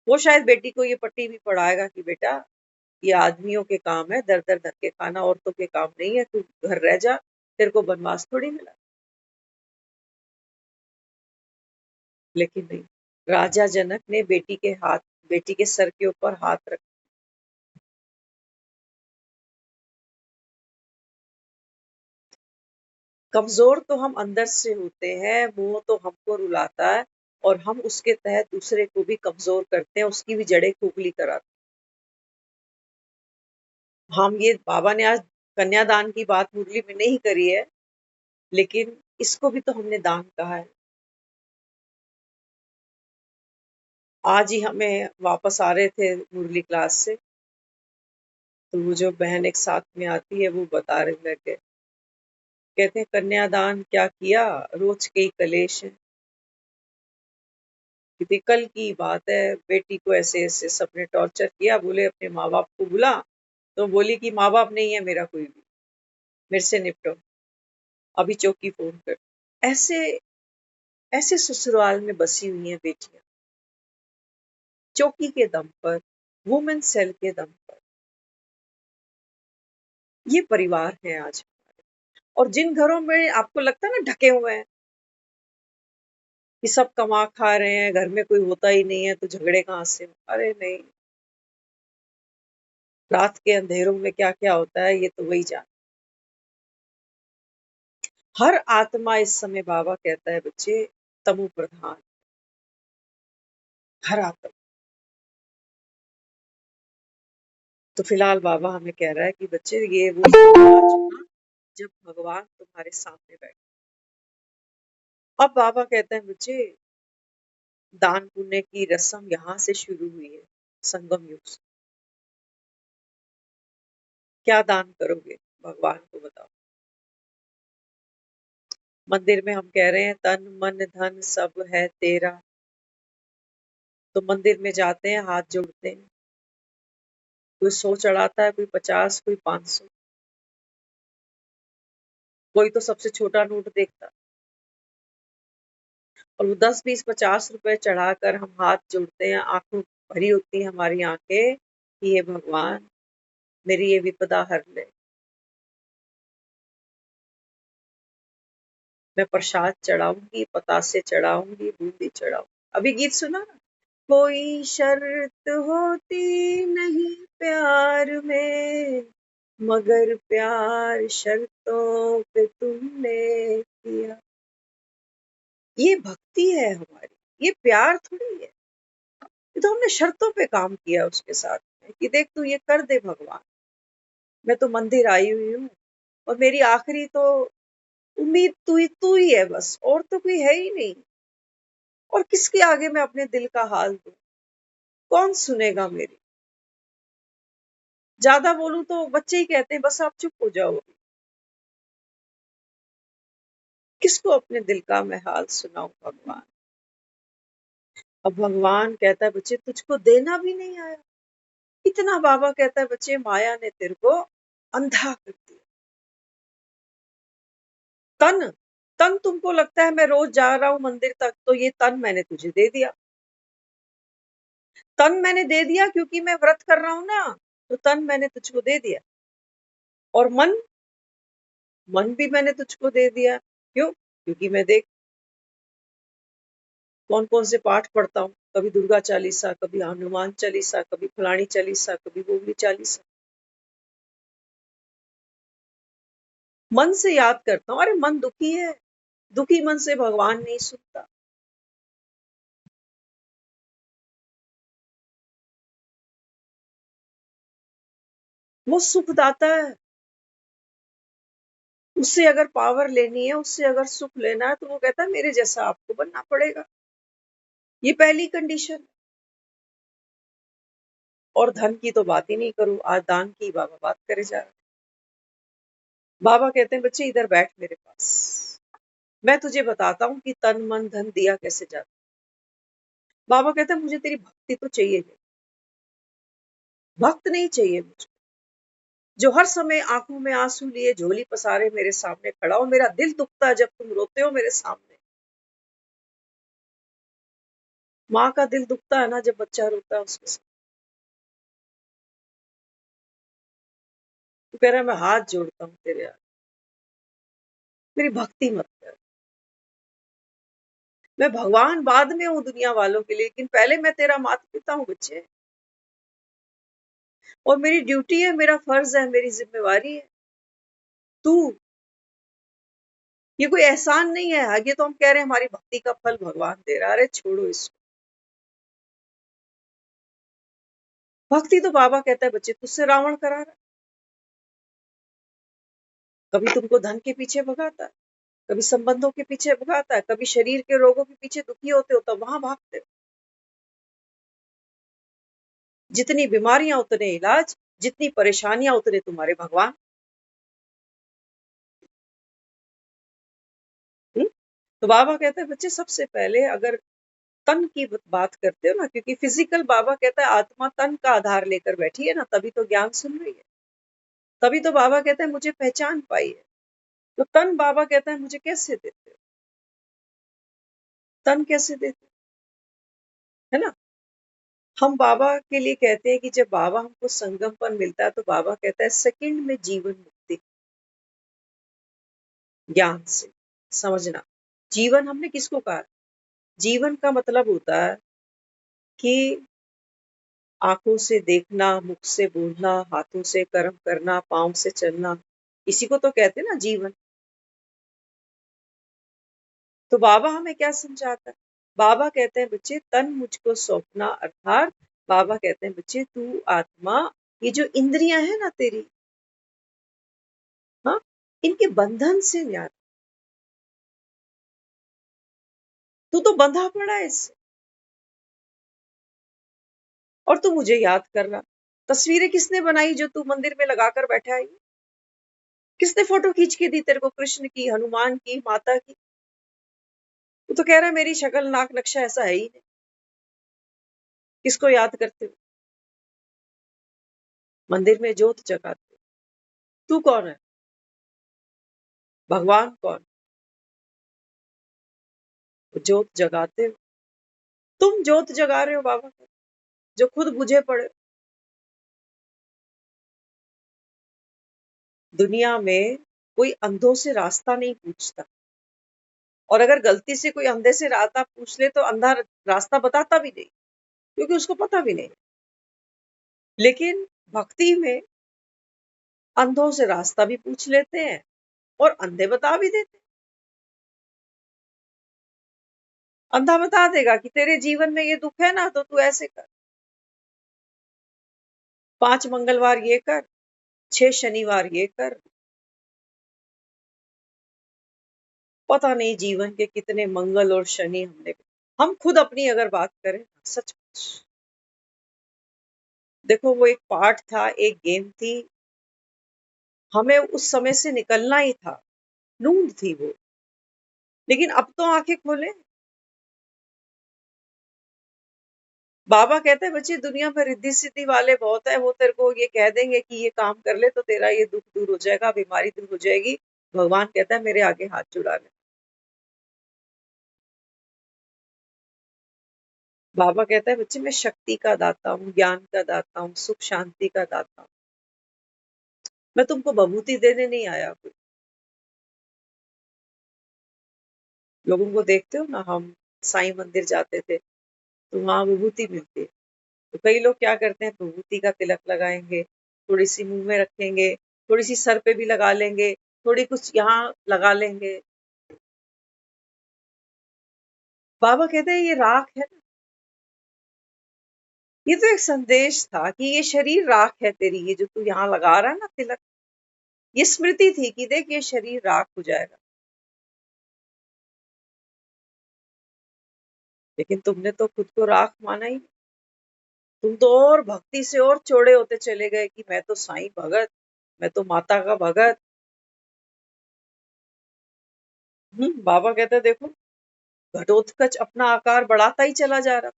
वो शायद बेटी को ये पट्टी भी पढ़ाएगा कि बेटा ये आदमियों के काम है, दर दर धक्के खाना औरतों के काम नहीं है, तू घर रह जा, तेरे को बनवास थोड़ी मिला। लेकिन नहीं, राजा जनक ने बेटी के सर के ऊपर हाथ रख। कमजोर तो हम अंदर से होते हैं, मोह तो हमको रुलाता है और हम उसके तहत दूसरे को भी कमजोर करते हैं, उसकी भी जड़ें खोखली कराते हैं। हम ये बाबा ने आज कन्यादान की बात मुरली में नहीं करी है, लेकिन इसको भी तो हमने दान कहा है। आज ही हमें वापस आ रहे थे मुरली क्लास से, तो वो जो बहन एक साथ में आती है वो बता रहे लगे, कहते हैं कन्यादान क्या किया, रोज के ही कलेश है। क्योंकि कल की बात है, बेटी को ऐसे ऐसे सबने टॉर्चर किया, बोले अपने माँ बाप को बुला, तो बोली कि माँ बाप नहीं है मेरा कोई भी, मेरे से निपटो, अभी चौकी फोन कर। ऐसे ऐसे ससुराल में बसी हुई हैं बेटियां, चौकी के दम पर, वुमेन सेल के दम पर। ये परिवार है आज। और जिन घरों में आपको लगता है ना ढके हुए हैं कि सब कमा खा रहे हैं, घर में कोई होता ही नहीं है, तो झगड़े कहाँ से? अरे नहीं, रात के अंधेरों में क्या क्या होता है ये तो वही जान। हर आत्मा इस समय बाबा कहता है बच्चे तमो प्रधान, हर आत्मा। तो फिलहाल बाबा हमें कह रहा है कि बच्चे ये वो समय आ चुका जब भगवान तुम्हारे सामने बैठे। अब बाबा कहते हैं बच्चे दान पुण्य की रस्म यहाँ से शुरू हुई है, संगम युग से। क्या दान करोगे भगवान को बताओ। मंदिर में हम कह रहे हैं तन मन धन सब है तेरा, तो मंदिर में जाते हैं, हाथ जोड़ते हैं, कोई 100 चढ़ाता है, कोई 50, कोई 500, कोई तो सबसे छोटा नोट देखता। और वो 10 20 50 रुपए चढ़ाकर हम हाथ जोड़ते हैं, आंखों भरी होती हैं हमारी आंखें कि हे भगवान मेरी ये विपदा हर ले। मैं प्रसाद चढ़ाऊंगी, पतासे चढ़ाऊंगी, बूंदी चढ़ाऊंगी। अभी गीत सुना ना, कोई शर्त होती नहीं प्यार में, मगर प्यार शर्तों पे तुमने किया। ये भक्ति है हमारी, ये प्यार थोड़ी है। ये तो हमने शर्तों पे काम किया उसके साथ में कि देख तू ये कर दे भगवान, मैं तो मंदिर आई हुई हूँ और मेरी आखिरी तो उम्मीद तू ही है बस, और तो कोई है ही नहीं। और किसके आगे मैं अपने दिल का हाल दूं, कौन सुनेगा मेरी। ज्यादा बोलूं तो बच्चे ही कहते हैं बस आप चुप हो जाओ। किसको अपने दिल का मैं हाल सुनाऊं भगवान। अब भगवान कहता है बच्चे तुझको देना भी नहीं आया, इतना बाबा कहता है बच्चे माया ने तेरे को अंधा कर दिया। तन तन तुमको लगता है मैं रोज जा रहा हूं मंदिर तक, तो ये तन मैंने तुझे दे दिया। तन मैंने दे दिया क्योंकि मैं व्रत कर रहा हूं ना, तो तन मैंने तुझको दे दिया। और मन मन भी मैंने तुझको दे दिया। क्यों? क्योंकि मैं देख कौन कौन से पाठ पढ़ता हूँ, कभी दुर्गा चालीसा, कभी हनुमान चालीसा, कभी फलानी चालीसा, कभी बोगली चालीसा। मन से याद करता हूँ। अरे मन दुखी है, दुखी मन से भगवान नहीं सुनता। वो सुखदाता है, उससे अगर पावर लेनी है, उससे अगर सुख लेना है, तो वो कहता है मेरे जैसा आपको बनना पड़ेगा। ये पहली कंडीशन। और धन की तो बात ही नहीं करूं, आज दान की बाबा बात करे जा रहे हैं। बाबा कहते हैं बच्चे इधर बैठ मेरे पास, मैं तुझे बताता हूँ कि तन मन धन दिया कैसे जाता। बाबा कहते हैं मुझे तेरी भक्ति तो चाहिए नहीं, भक्त नहीं चाहिए मुझे जो हर समय आंखों में आंसू लिए झोली पसारे मेरे सामने खड़ा हो। मेरा दिल दुखता है जब तुम रोते हो मेरे सामने। माँ का दिल दुखता है ना जब बच्चा रोता है उसके साथ। तो कह रहा है मैं हाथ जोड़ता हूँ तेरे आगे, मेरी भक्ति मत कर। मैं भगवान बाद में हूँ दुनिया वालों के लिए, लेकिन पहले मैं तेरा माता पिता हूँ बच्चे। और मेरी ड्यूटी है, मेरा फर्ज है, मेरी जिम्मेवारी है। तू ये कोई एहसान नहीं है, आगे तो हम कह रहे हैं हमारी भक्ति का फल भगवान दे रहा है। अरे छोड़ो इसको। भक्ति तो बाबा कहता है बच्चे तुझसे रावण करा रहा है। कभी तुमको धन के पीछे भगाता है, कभी संबंधों के पीछे भगाता है, कभी शरीर के रोगों के पीछे दुखी होते हो तो वहां भागते हो। जितनी बीमारियां उतने इलाज, जितनी परेशानियां उतने तुम्हारे भगवान। तो बाबा कहते हैं बच्चे सबसे पहले अगर तन की बात करते हो ना, क्योंकि फिजिकल बाबा कहता है आत्मा तन का आधार लेकर बैठी है ना, तभी तो ज्ञान सुन रही है, तभी तो बाबा कहता है मुझे पहचान पाई है। तो तन बाबा कहता है मुझे कैसे देते हो, तन कैसे देते हो, है ना। हम बाबा के लिए कहते हैं कि जब बाबा हमको संगम पर मिलता है तो बाबा कहता है सेकंड में जीवन मुक्ति, ज्ञान से समझना। जीवन हमने किसको कहा, जीवन का मतलब होता है कि आंखों से देखना, मुख से बोलना, हाथों से कर्म करना, पांव से चलना, इसी को तो कहते हैं ना जीवन। तो बाबा हमें क्या समझाता है, बाबा कहते हैं बच्चे तन मुझको सौंपना, अर्थात बाबा कहते हैं बच्चे तू आत्मा, ये जो इंद्रियां है ना तेरी, हाँ, इनके बंधन से न्याय, तू तो बंधा पड़ा है इससे, और तू मुझे याद कर रहा। तस्वीरें किसने बनाई जो तू मंदिर में लगाकर बैठा है, किसने फोटो खींच के दी तेरे को, कृष्ण की, हनुमान की, माता की। तू तो कह रहा है मेरी शक्ल नाक नक्शा ऐसा है ही नहीं, किसको याद करते हो, मंदिर में जोत जगाते हो। तू कौन है, भगवान कौन, जोत जगाते हो, तुम जोत जगा रहे हो बाबा को, जो खुद बुझे पड़े। दुनिया में कोई अंधों से रास्ता नहीं पूछता, और अगर गलती से कोई अंधे से रास्ता पूछ ले तो अंधा रास्ता बताता भी नहीं, क्योंकि उसको पता भी नहीं। लेकिन भक्ति में अंधों से रास्ता भी पूछ लेते हैं और अंधे बता भी देते हैं। अंधा बता देगा कि तेरे जीवन में ये दुख है ना, तो तू ऐसे कर, 5 मंगलवार ये कर, 6 शनिवार ये कर। पता नहीं जीवन के कितने मंगल और शनि हमने, हम खुद अपनी अगर बात करें सचमुच, देखो वो एक पार्ट था, एक गेम थी, हमें उस समय से निकलना ही था, नींद थी वो। लेकिन अब तो आंखें खोले, बाबा कहते हैं बच्चे दुनिया में रिद्धि सिद्धि वाले बहुत है, वो तेरे को ये कह देंगे कि ये काम कर ले तो तेरा ये दुख दूर हो जाएगा, बीमारी दूर हो जाएगी। भगवान कहता है मेरे आगे हाथ जुड़ा ले। बाबा कहता है बच्चे मैं शक्ति का दाता हूँ, ज्ञान का दाता हूँ, सुख शांति का दाता हूँ, मैं तुमको बभूति देने नहीं आया। कोई लोगों को देखते हो ना, हम साईं मंदिर जाते थे तो वहां विभूति मिलती है, तो कई लोग क्या करते हैं विभूति का तिलक लगाएंगे, थोड़ी सी मुंह में रखेंगे, थोड़ी सी सर पे भी लगा लेंगे, थोड़ी कुछ यहाँ लगा लेंगे। बाबा कहते हैं ये राख है ना, ये तो एक संदेश था कि ये शरीर राख है तेरी, ये जो तू यहाँ लगा रहा है ना तिलक, ये स्मृति थी कि देख ये शरीर राख हो जाएगा। लेकिन तुमने तो खुद को राख माना ही, तुम तो और भक्ति से और चौड़े होते चले गए कि मैं तो साईं भगत, मैं तो माता का भगत। बाबा कहते हैं देखो घटोत्कच अपना आकार बढ़ाता ही चला जा रहा था।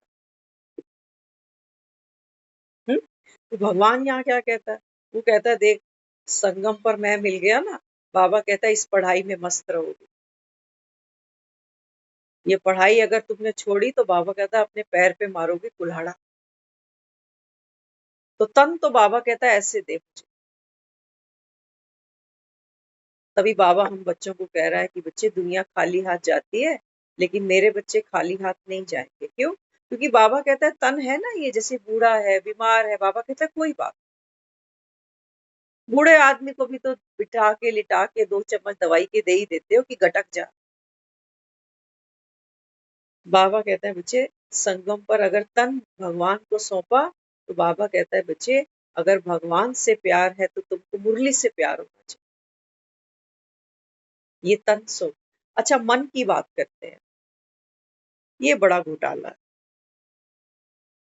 तो भगवान यहाँ क्या कहता है, वो कहता है देख संगम पर मैं मिल गया ना, बाबा कहता है इस पढ़ाई में मस्त रहोगे, ये पढ़ाई अगर तुमने छोड़ी तो बाबा कहता है अपने पैर पे मारोगे कुल्हाड़ा। तो तन तो बाबा कहता है ऐसे दे मुझे। तभी बाबा हम बच्चों को कह रहा है कि बच्चे दुनिया खाली हाथ जाती है, लेकिन मेरे बच्चे खाली हाथ नहीं जाएंगे। क्यों, क्योंकि बाबा कहता है तन है ना ये, जैसे बूढ़ा है बीमार है, बाबा कहता है कोई बात, बूढ़े आदमी को भी तो बिठा के लिटा के 2 चम्मच दवाई के दे ही देते हो कि गटक जा। बाबा कहता है बच्चे संगम पर अगर तन भगवान को सौंपा, तो बाबा कहता है बच्चे अगर भगवान से प्यार है तो तुमको मुरली से प्यार होना चाहिए, ये तन सो। अच्छा मन की बात करते हैं, ये बड़ा घोटाला है।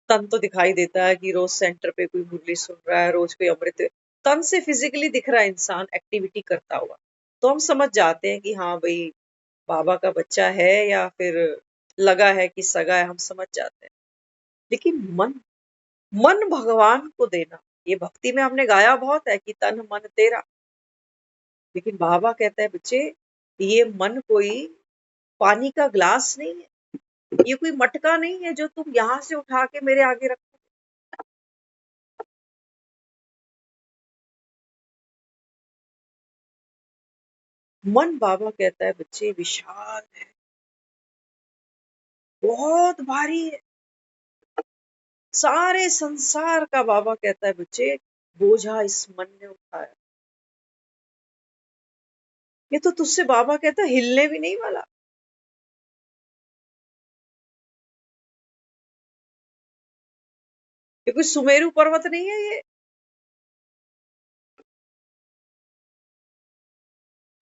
तन तो दिखाई देता है कि रोज सेंटर पे कोई मुरली सुन रहा है, रोज कोई अमृत, तन से फिजिकली दिख रहा है इंसान एक्टिविटी करता हुआ, तो हम समझ जाते हैं कि हाँ भाई बाबा का बच्चा है या फिर लगा है कि सगा है, हम समझ जाते हैं। लेकिन मन, मन भगवान को देना, ये भक्ति में हमने गाया बहुत है कि तन मन तेरा, लेकिन बाबा कहता है बच्चे ये मन कोई पानी का ग्लास नहीं है, ये कोई मटका नहीं है जो तुम यहां से उठा के मेरे आगे रखो। मन बाबा कहता है बच्चे विशाल है, बहुत भारी है, सारे संसार का बाबा कहता है बच्चे बोझा इस मन ने उठाया। ये तो तुझसे बाबा कहता है हिलने भी नहीं वाला। ये कोई सुमेरु पर्वत नहीं है ये।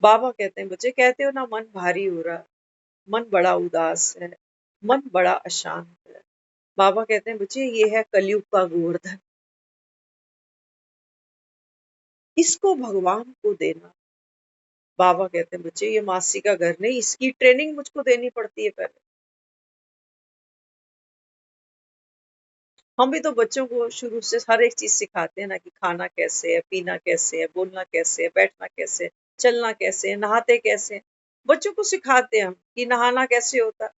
बाबा कहते हैं बच्चे, कहते हो ना मन भारी हो रहा है, मन बड़ा उदास है, मन बड़ा अशांत है। बाबा कहते हैं बच्चे ये है कलयुग का गोवर्धन, इसको भगवान को देना। बाबा कहते हैं बच्चे ये मासी का घर नहीं, इसकी ट्रेनिंग मुझको देनी पड़ती है पहले। हम भी तो बच्चों को शुरू से हर एक चीज सिखाते हैं ना कि खाना कैसे है, पीना कैसे है, बोलना कैसे है, बैठना कैसे है, चलना कैसे है, नहाते कैसे हैं। बच्चों को सिखाते हैं हम कि नहाना कैसे होता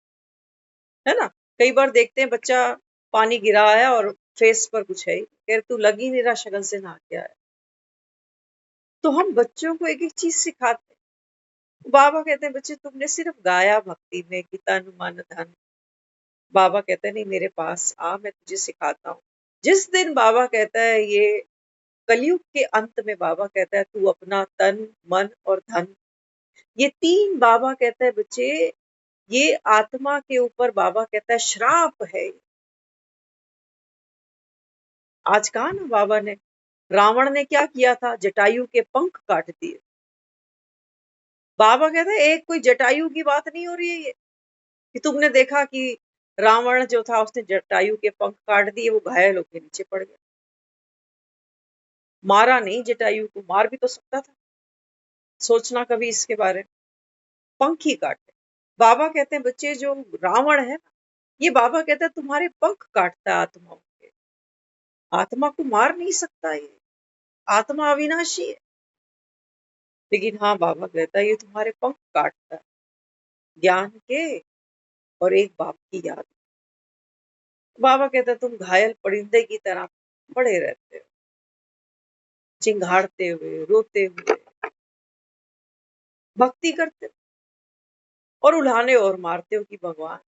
है ना। कई बार देखते हैं बच्चा पानी गिरा है और फेस पर कुछ है ही, कह रहे, तू लग ही नहीं रहा शक्ल से नहा के आया। तो हम बच्चों को एक एक चीज सिखाते हैं। बाबा कहते हैं बच्चे तुमने सिर्फ गाया भक्ति में कि तन मन धन। बाबा कहते हैं नहीं, मेरे पास आ, मैं तुझे सिखाता हूँ। जिस दिन बाबा कहता है ये कलयुग के अंत में, बाबा कहता है तू अपना तन मन और धन, ये तीन बाबा कहता है बच्चे ये आत्मा के ऊपर बाबा कहता है श्राप है। आज कहा ना बाबा ने, रावण ने क्या किया था, जटायु के पंख काट दिए। बाबा कहता है एक कोई जटायु की बात नहीं हो रही है ये, कि तुमने देखा कि रावण जो था उसने जटायु के पंख काट दिए, वो घायल होकर नीचे पड़ गया। मारा नहीं जटायु को, मार भी तो सकता था, सोचना कभी इसके बारे में, पंख ही काटे। बाबा कहते हैं बच्चे जो रावण है ना, ये बाबा कहता है तुम्हारे पंख काटता है आत्माओं के, आत्मा को मार नहीं सकता ये, आत्मा अविनाशी है। लेकिन हाँ बाबा कहता है ये तुम्हारे पंख काटता है, ज्ञान के और एक बाप की याद। बाबा कहता है तुम घायल परिंदे की तरह पड़े रहते हो, चिंघाड़ते हुए, रोते हुए, भक्ति करते हो और उल्हाने और मारते हो कि भगवान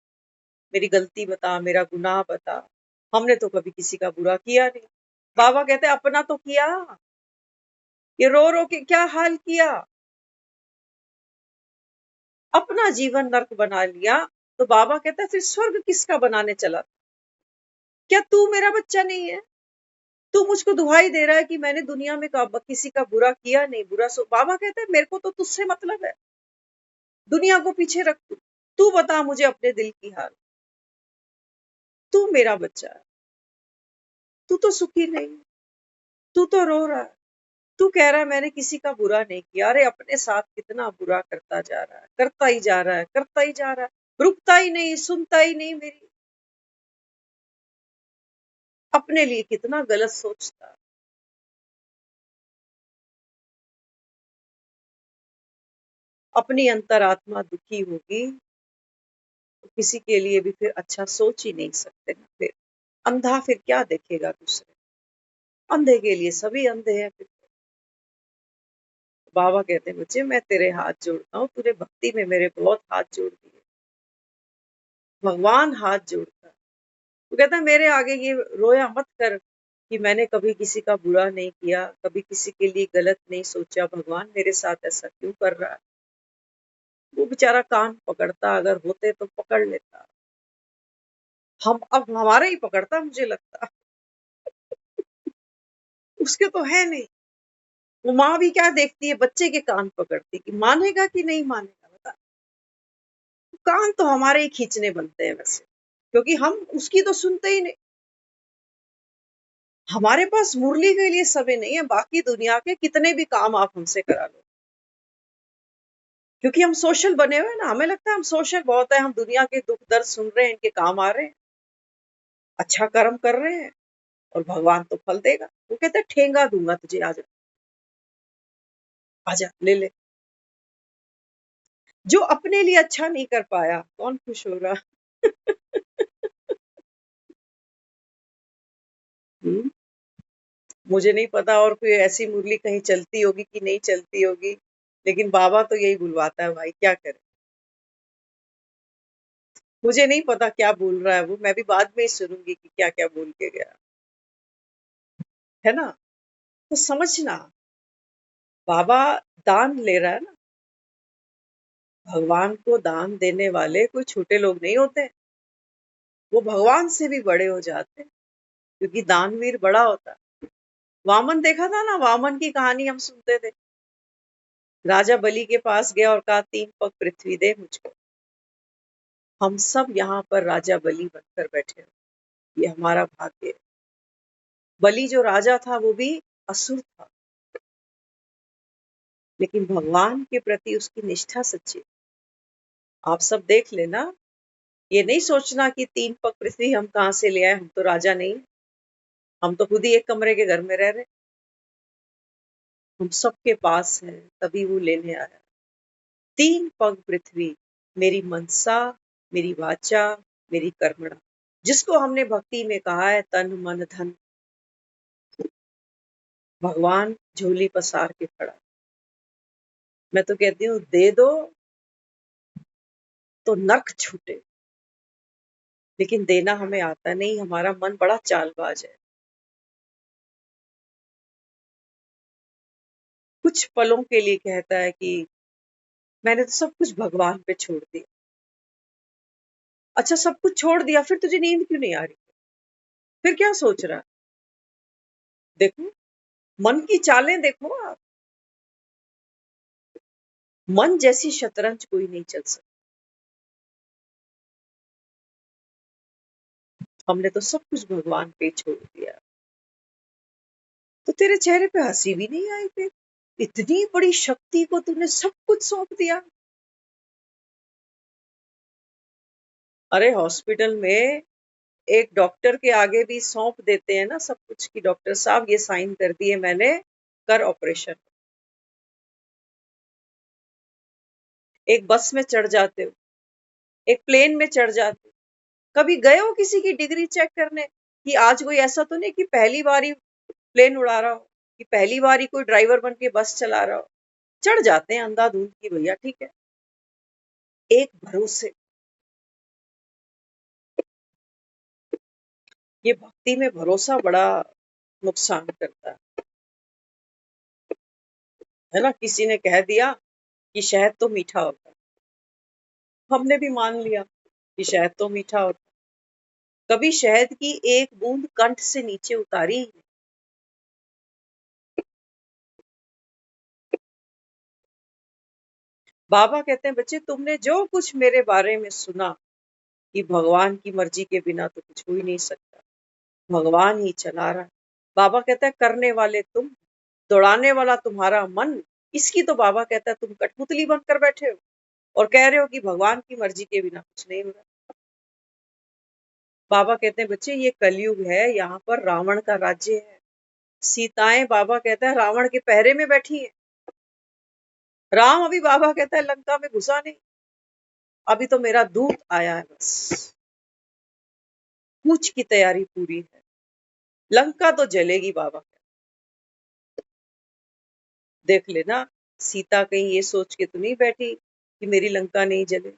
मेरी गलती बता, मेरा गुनाह बता, हमने तो कभी किसी का बुरा किया नहीं। बाबा कहते हैं अपना तो किया, ये रो रो के क्या हाल किया, अपना जीवन नर्क बना लिया। तो बाबा कहता है फिर स्वर्ग किसका बनाने चला, क्या तू मेरा बच्चा नहीं है? तू मुझको दुहाई दे रहा है कि मैंने दुनिया में किसी का बुरा किया नहीं, बुरा बाबा कहता है मेरे को तो तुझसे मतलब है, दुनिया को पीछे रख, तू बता मुझे अपने दिल की हाल, तू मेरा बच्चा है, तू तो सुखी नहीं, तू तो रो रहा है, तू कह रहा है मैंने किसी का बुरा नहीं किया, अरे अपने साथ कितना बुरा करता जा रहा है, करता ही जा रहा है, करता ही जा रहा है, रुकता ही नहीं, सुनता ही नहीं मेरी, अपने लिए कितना गलत सोचता है। अपनी अंतरात्मा दुखी होगी तो किसी के लिए भी फिर अच्छा सोच ही नहीं सकते ना। फिर अंधा फिर क्या देखेगा दूसरे, अंधे के लिए सभी अंधे हैं फिर। बाबा कहते हैं बच्चे मैं तेरे हाथ जोड़ता हूँ, तूने भक्ति में मेरे बहुत हाथ जोड़ दिए, भगवान हाथ जोड़ता है। वो कहता है मेरे आगे ये रोया मत कर कि मैंने कभी किसी का बुरा नहीं किया, कभी किसी के लिए गलत नहीं सोचा, भगवान मेरे साथ ऐसा क्यों कर रहा है। वो बेचारा कान पकड़ता, अगर होते तो पकड़ लेता, हम अब हमारा ही पकड़ता मुझे लगता, उसके तो है नहीं। वो माँ भी क्या देखती है, बच्चे के कान पकड़ती कि मानेगा कि नहीं मानेगा, बता। कान तो हमारे ही खींचने बनते हैं वैसे, क्योंकि हम उसकी तो सुनते ही नहीं। हमारे पास मुरली के लिए समय नहीं है, बाकी दुनिया के कितने भी काम आप हमसे करा लो, क्योंकि हम सोशल बने हुए हैं ना। हमें लगता है हम सोशल बहुत है, हम दुनिया के दुख दर्द सुन रहे हैं, इनके काम आ रहे हैं, अच्छा कर्म कर रहे हैं, और भगवान तो फल देगा। वो कहते हैं ठेंगा दूंगा तुझे, आजा आजा ले ले। जो अपने लिए अच्छा नहीं कर पाया, कौन खुश हो रहा? हम्म, मुझे नहीं पता और कोई ऐसी मुरली कहीं चलती होगी कि नहीं चलती होगी, लेकिन बाबा तो यही बुलवाता है भाई, क्या करे। मुझे नहीं पता क्या बोल रहा है वो, मैं भी बाद में ही सुनूंगी कि क्या क्या बोल के गया, है ना। तो समझना, बाबा दान ले रहा है ना। भगवान को दान देने वाले कोई छोटे लोग नहीं होते, वो भगवान से भी बड़े हो जाते हैं, क्योंकि दानवीर बड़ा होता है। वामन देखा था ना, वामन की कहानी हम सुनते थे। राजा बलि के पास गया और कहा 3 पग पृथ्वी दे मुझको। हम सब यहाँ पर राजा बलि बनकर बैठे हैं, ये हमारा भाग्य है। बलि जो राजा था वो भी असुर था, लेकिन भगवान के प्रति उसकी निष्ठा सच्ची। आप सब देख लेना, ये नहीं सोचना कि 3 पग पृथ्वी हम कहाँ से ले आए, हम तो राजा नहीं, हम तो खुद ही एक कमरे के घर में रह रहे, हम सबके पास है, तभी वो लेने आया। 3 पग पृथ्वी, मेरी मनसा, मेरी वाचा, मेरी कर्मणा। जिसको हमने भक्ति में कहा है तन मन धन, भगवान झोली पसार के खड़ा। मैं तो कहती हूँ दे दो तो नर्क छूटे, लेकिन देना हमें आता नहीं, हमारा मन बड़ा चालबाज है। कुछ पलों के लिए कहता है कि मैंने तो सब कुछ भगवान पे छोड़ दिया। अच्छा, सब कुछ छोड़ दिया, फिर तुझे नींद क्यों नहीं आ रही? फिर क्या सोच रहा? देखो, मन की चालें देखो आप। मन जैसी शतरंज कोई नहीं चल सकती। हमने तो सब कुछ भगवान पे छोड़ दिया। तो तेरे चेहरे पे हंसी भी नहीं आई फिर? इतनी बड़ी शक्ति को तूने सब कुछ सौंप दिया। अरे हॉस्पिटल में एक डॉक्टर के आगे भी सौंप देते हैं ना सब कुछ, कि डॉक्टर साहब ये साइन कर दिए मैंने, कर ऑपरेशन। एक बस में चढ़ जाते हो, एक प्लेन में चढ़ जाते हो, कभी गए हो किसी की डिग्री चेक करने कि आज कोई ऐसा तो नहीं कि पहली बार ही प्लेन उड़ा रहा हो, कि पहली बार ही कोई ड्राइवर बन के बस चला रहा हो। चढ़ जाते हैं अंधाधुंध की भैया, ठीक है। एक भरोसे, ये भक्ति में भरोसा बड़ा नुकसान करता है ना। किसी ने कह दिया कि शहद तो मीठा होता है, हमने भी मान लिया कि शहद तो मीठा होता है। कभी शहद की एक बूंद कंठ से नीचे उतारी? बाबा कहते हैं बच्चे, तुमने जो कुछ मेरे बारे में सुना कि भगवान की मर्जी के बिना तो कुछ हो ही नहीं सकता, भगवान ही चला रहा है। बाबा कहता है करने वाले तुम, दौड़ाने वाला तुम्हारा मन। इसकी तो बाबा कहता है तुम कठपुतली बनकर बैठे हो और कह रहे हो कि भगवान की मर्जी के बिना कुछ नहीं हो रहा। बाबा कहते हैं बच्चे, ये कलयुग है, यहाँ पर रावण का राज्य है। सीताएं, बाबा कहता है, रावण के पहरे में बैठी है। राम अभी, बाबा कहता है, लंका में घुसा नहीं, अभी तो मेरा दूत आया है बस, कूच की तैयारी पूरी है, लंका तो जलेगी बाबा। देख लेना, सीता कहीं ये सोच के तो नहीं बैठी कि मेरी लंका नहीं जले।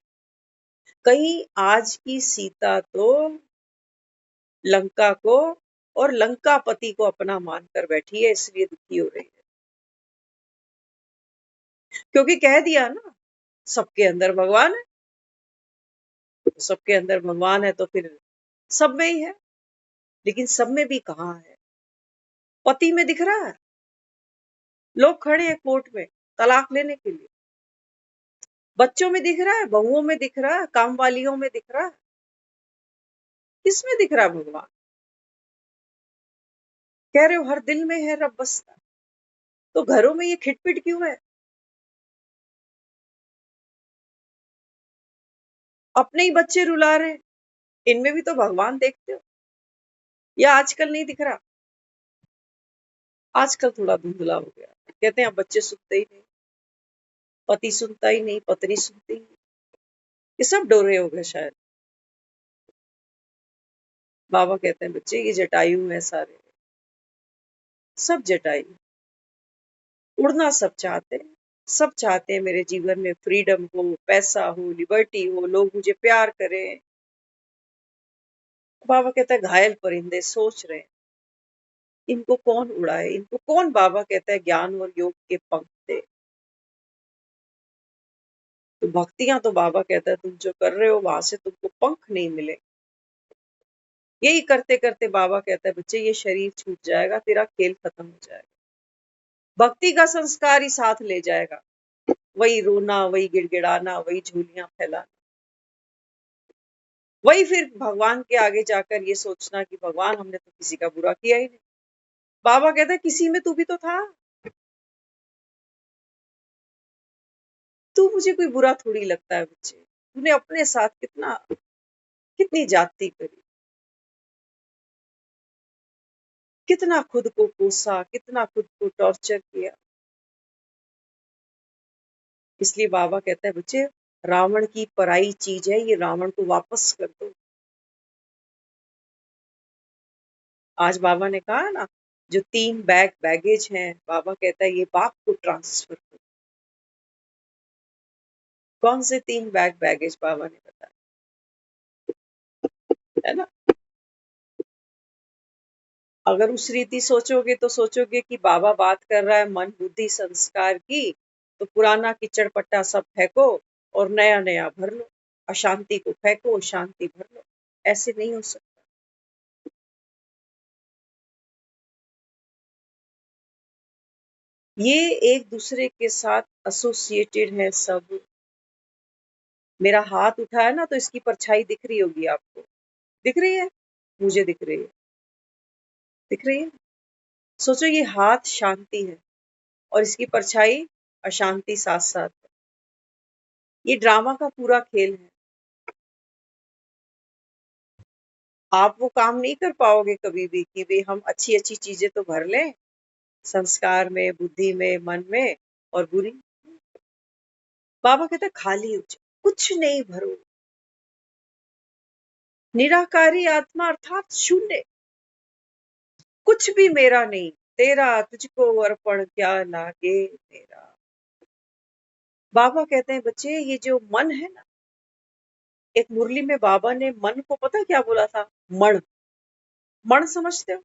कहीं आज की सीता तो लंका को और लंकापति को अपना मानकर बैठी है, इसलिए दुखी हो रही है। क्योंकि कह दिया ना, सबके अंदर भगवान है, सबके अंदर भगवान है तो फिर सब में ही है। लेकिन सब में भी कहाँ है? पति में दिख रहा है, लोग खड़े हैं कोर्ट में तलाक लेने के लिए, बच्चों में दिख रहा है, बहुओं में दिख रहा है, काम वालियों में दिख रहा है, किसमें दिख रहा है भगवान? कह रहे हो हर दिल में है रब बसता, तो घरों में ये खिटपिट क्यों है? अपने ही बच्चे रुला रहे हैं, इनमें भी तो भगवान देखते हो, या आजकल नहीं दिख रहा? आजकल थोड़ा धुंधला हो गया। कहते हैं अब बच्चे सुनते ही नहीं, पति सुनता ही नहीं, पत्नी सुनती ही नहीं, ये सब डोरे हो गए शायद। बाबा कहते हैं बच्चे ये जटायु है सारे, सब जटायु, उड़ना सब चाहते हैं, सब चाहते हैं मेरे जीवन में फ्रीडम हो, पैसा हो, लिबर्टी हो, लोग मुझे प्यार करें। बाबा कहता है घायल परिंदे सोच रहे हैं, इनको कौन उड़ाए, इनको कौन, बाबा कहता है ज्ञान और योग के पंख दे। तो भक्तियां तो बाबा कहता है तुम जो कर रहे हो वहां से तुमको पंख नहीं मिले। यही करते करते बाबा कहता है बच्चे ये शरीर छूट जाएगा, तेरा खेल खत्म हो जाएगा, भक्ति का संस्कार ही साथ ले जाएगा, वही रोना, वही गिड़गिड़ाना, वही झूलियां फैलाना, वही फिर भगवान के आगे जाकर ये सोचना कि भगवान हमने तो किसी का बुरा किया ही नहीं। बाबा कहता है किसी में तू भी तो था, तू मुझे कोई बुरा थोड़ी लगता है बच्चे, तूने अपने साथ कितना, कितनी जाती करी, कितना खुद को कोसा, कितना खुद को टॉर्चर किया। इसलिए बाबा कहता है बच्चे रावण की पराई चीज है, ये रावण को वापस कर दो। आज बाबा ने कहा ना जो 3 बैगेज हैं, बाबा कहता है ये बाप को ट्रांसफर करो। कौन से 3 बैगेज बाबा ने बताया, है ना? अगर उस रीति सोचोगे तो सोचोगे कि बाबा बात कर रहा है मन बुद्धि संस्कार की, तो पुराना कीचड़ पट्टा सब फेंको और नया नया भर लो, अशांति को फेंको शांति भर लो। ऐसे नहीं हो सकता। ये एक दूसरे के साथ एसोसिएटेड है सब। मेरा हाथ उठा है ना तो इसकी परछाई दिख रही होगी आपको, दिख रही है, मुझे दिख रही है, दिख रही है। सोचो ये हाथ शांति है और इसकी परछाई अशांति साथ साथ है। ये ड्रामा का पूरा खेल है। आप वो काम नहीं कर पाओगे कभी भी कि भाई हम अच्छी अच्छी चीजें तो भर लें संस्कार में, बुद्धि में, मन में, और बुरी। बाबा कहता है खाली हो जाओ, कुछ नहीं भरो, निराकारी आत्मा अर्थात शून्य, कुछ भी मेरा नहीं, तेरा तुझको अर्पण क्या लागे मेरा। बाबा कहते हैं बच्चे ये जो मन है ना, एक मुरली में बाबा ने मन को पता क्या बोला था, मण। मण समझते हो?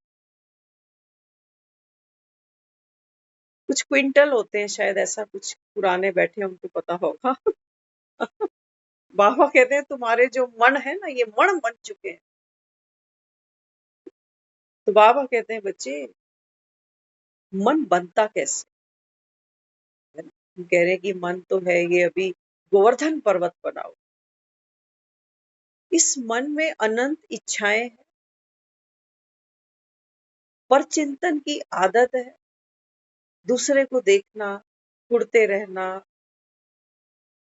कुछ क्विंटल होते हैं शायद, ऐसा कुछ पुराने बैठे उनको पता होगा। बाबा कहते हैं तुम्हारे जो मन है ना ये मण बन चुके हैं। तो बाबा कहते हैं बच्चे मन बनता कैसे, हम कह रहे हैं कि मन तो है ये अभी गोवर्धन पर्वत बनाओ, इस मन में अनंत इच्छाएं हैं, पर चिंतन की आदत है, दूसरे को देखना, उड़ते रहना,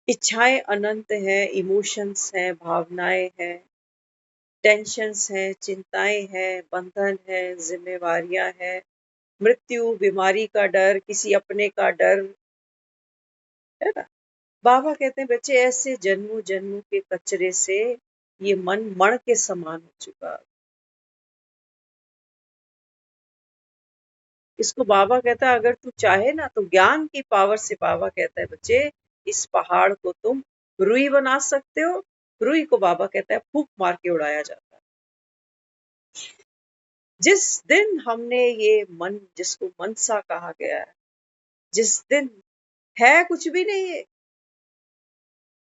इच्छाएं अनंत है, इमोशंस हैं, भावनाएं हैं, टेंशन्स हैं, चिंताएं हैं, बंधन है, जिम्मेवारियां हैं, मृत्यु, बीमारी का डर, किसी अपने का डर, है ना? बाबा कहते हैं बच्चे ऐसे जन्मों जन्मों के कचरे से ये मन मण के समान हो चुका। इसको बाबा कहता है अगर तू चाहे ना तो ज्ञान की पावर से, बाबा कहता है बच्चे इस पहाड़ को तुम रुई बना सकते हो। रुई को बाबा कहता है फूंक मार के उड़ाया जाता है। जिस दिन हमने ये मन, जिसको मनसा कहा गया है, जिस दिन है कुछ भी नहीं है,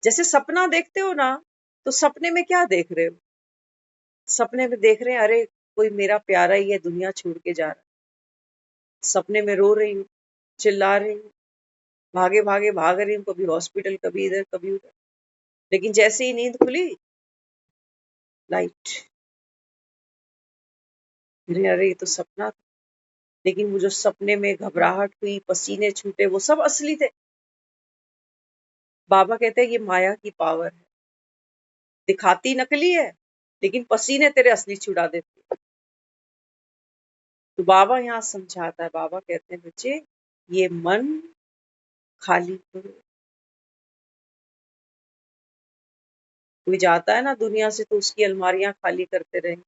जैसे सपना देखते हो ना, तो सपने में क्या देख रहे हो? सपने में देख रहे हैं अरे कोई मेरा प्यारा ही है दुनिया छोड़ के जा रहा है, सपने में रो रही हूँ, चिल्ला रही हूँ, भागे भागे भाग रही हूँ, कभी हॉस्पिटल, कभी इधर कभी उधर, लेकिन जैसे ही नींद खुली, लाइट, अरे अरे ये तो सपना था। लेकिन वो जो सपने में घबराहट हुई, पसीने छूटे, वो सब असली थे। बाबा कहते हैं ये माया की पावर है, दिखाती नकली है लेकिन पसीने तेरे असली छुड़ा देती है। तो बाबा यहाँ समझाता है, बाबा कहते हैं बच्चे ये मन खाली करो। कोई जाता है ना दुनिया से तो उसकी अलमारियां खाली करते रहेंगे,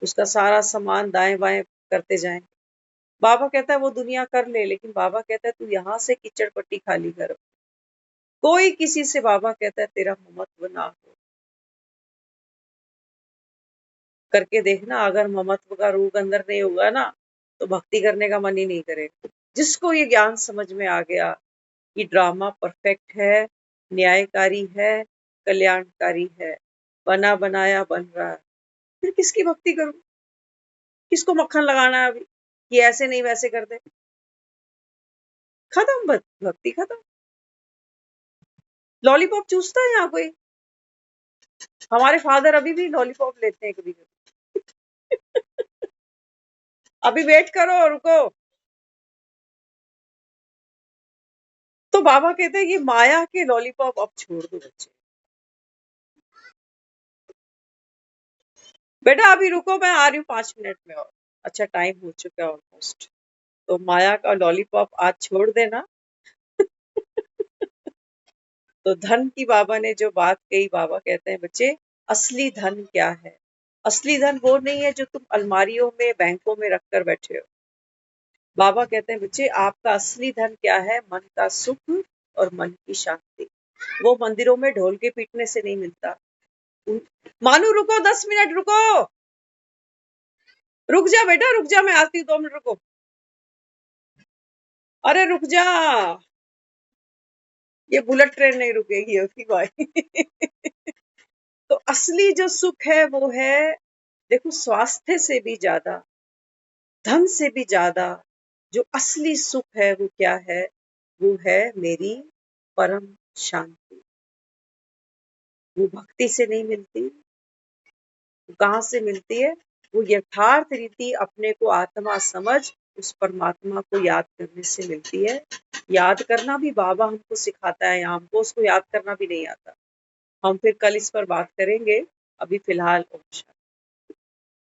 उसका सारा सामान दाएं बाएं करते जाएंगे। बाबा कहता है वो दुनिया कर ले, लेकिन बाबा कहता है तू यहाँ से कीचड़ पट्टी खाली कर। कोई किसी से, बाबा कहता है तेरा ममत्व ना हो। करके देखना, अगर ममत्व का रोग अंदर नहीं होगा ना तो भक्ति करने का मन ही नहीं करेगा। जिसको ये ज्ञान समझ में आ गया कि ड्रामा परफेक्ट है, न्यायकारी है, कल्याणकारी है, बना बनाया बन रहा है, फिर किसकी भक्ति करूं? किसको मक्खन लगाना है अभी कि ऐसे नहीं वैसे कर दे? खत्म, भक्ति खत्म। लॉलीपॉप चूसता है यहाँ कोई? हमारे फादर अभी भी लॉलीपॉप लेते हैं कभी कभी। अभी वेट करो, रुको। तो बाबा कहते हैं ये माया के लॉलीपॉप अब छोड़ दो बच्चे। बेटा अभी रुको, मैं आ रही हूँ 5 मिनट में और। अच्छा टाइम हो चुका है ऑलमोस्ट। तो माया का लॉलीपॉप आज छोड़ देना। तो धन की बाबा ने जो बात कही, बाबा कहते हैं बच्चे असली धन क्या है? असली धन वो नहीं है जो तुम अलमारियों में बैंकों में रख कर बैठे हो। बाबा कहते हैं बच्चे आपका असली धन क्या है? मन का सुख और मन की शांति। वो मंदिरों में ढोल के पीटने से नहीं मिलता। मानू रुको, 10 मिनट रुको। रुक जा बेटा, रुक जा, मैं आती हूँ, 2 मिनट रुको। अरे रुक जा, ये बुलेट ट्रेन नहीं रुकेगी अभी भाई। तो असली जो सुख है वो है, देखो स्वास्थ्य से भी ज्यादा, धन से भी ज्यादा जो असली सुख है वो क्या है? वो है मेरी परम शांति। वो भक्ति से नहीं मिलती। वो कहाँ से मिलती है? वो यथार्थ रीति अपने को आत्मा समझ उस परमात्मा को याद करने से मिलती है। याद करना भी बाबा हमको सिखाता है, यहाँ हमको उसको याद करना भी नहीं आता। हम फिर कल इस पर बात करेंगे। अभी फिलहाल ओम शांति।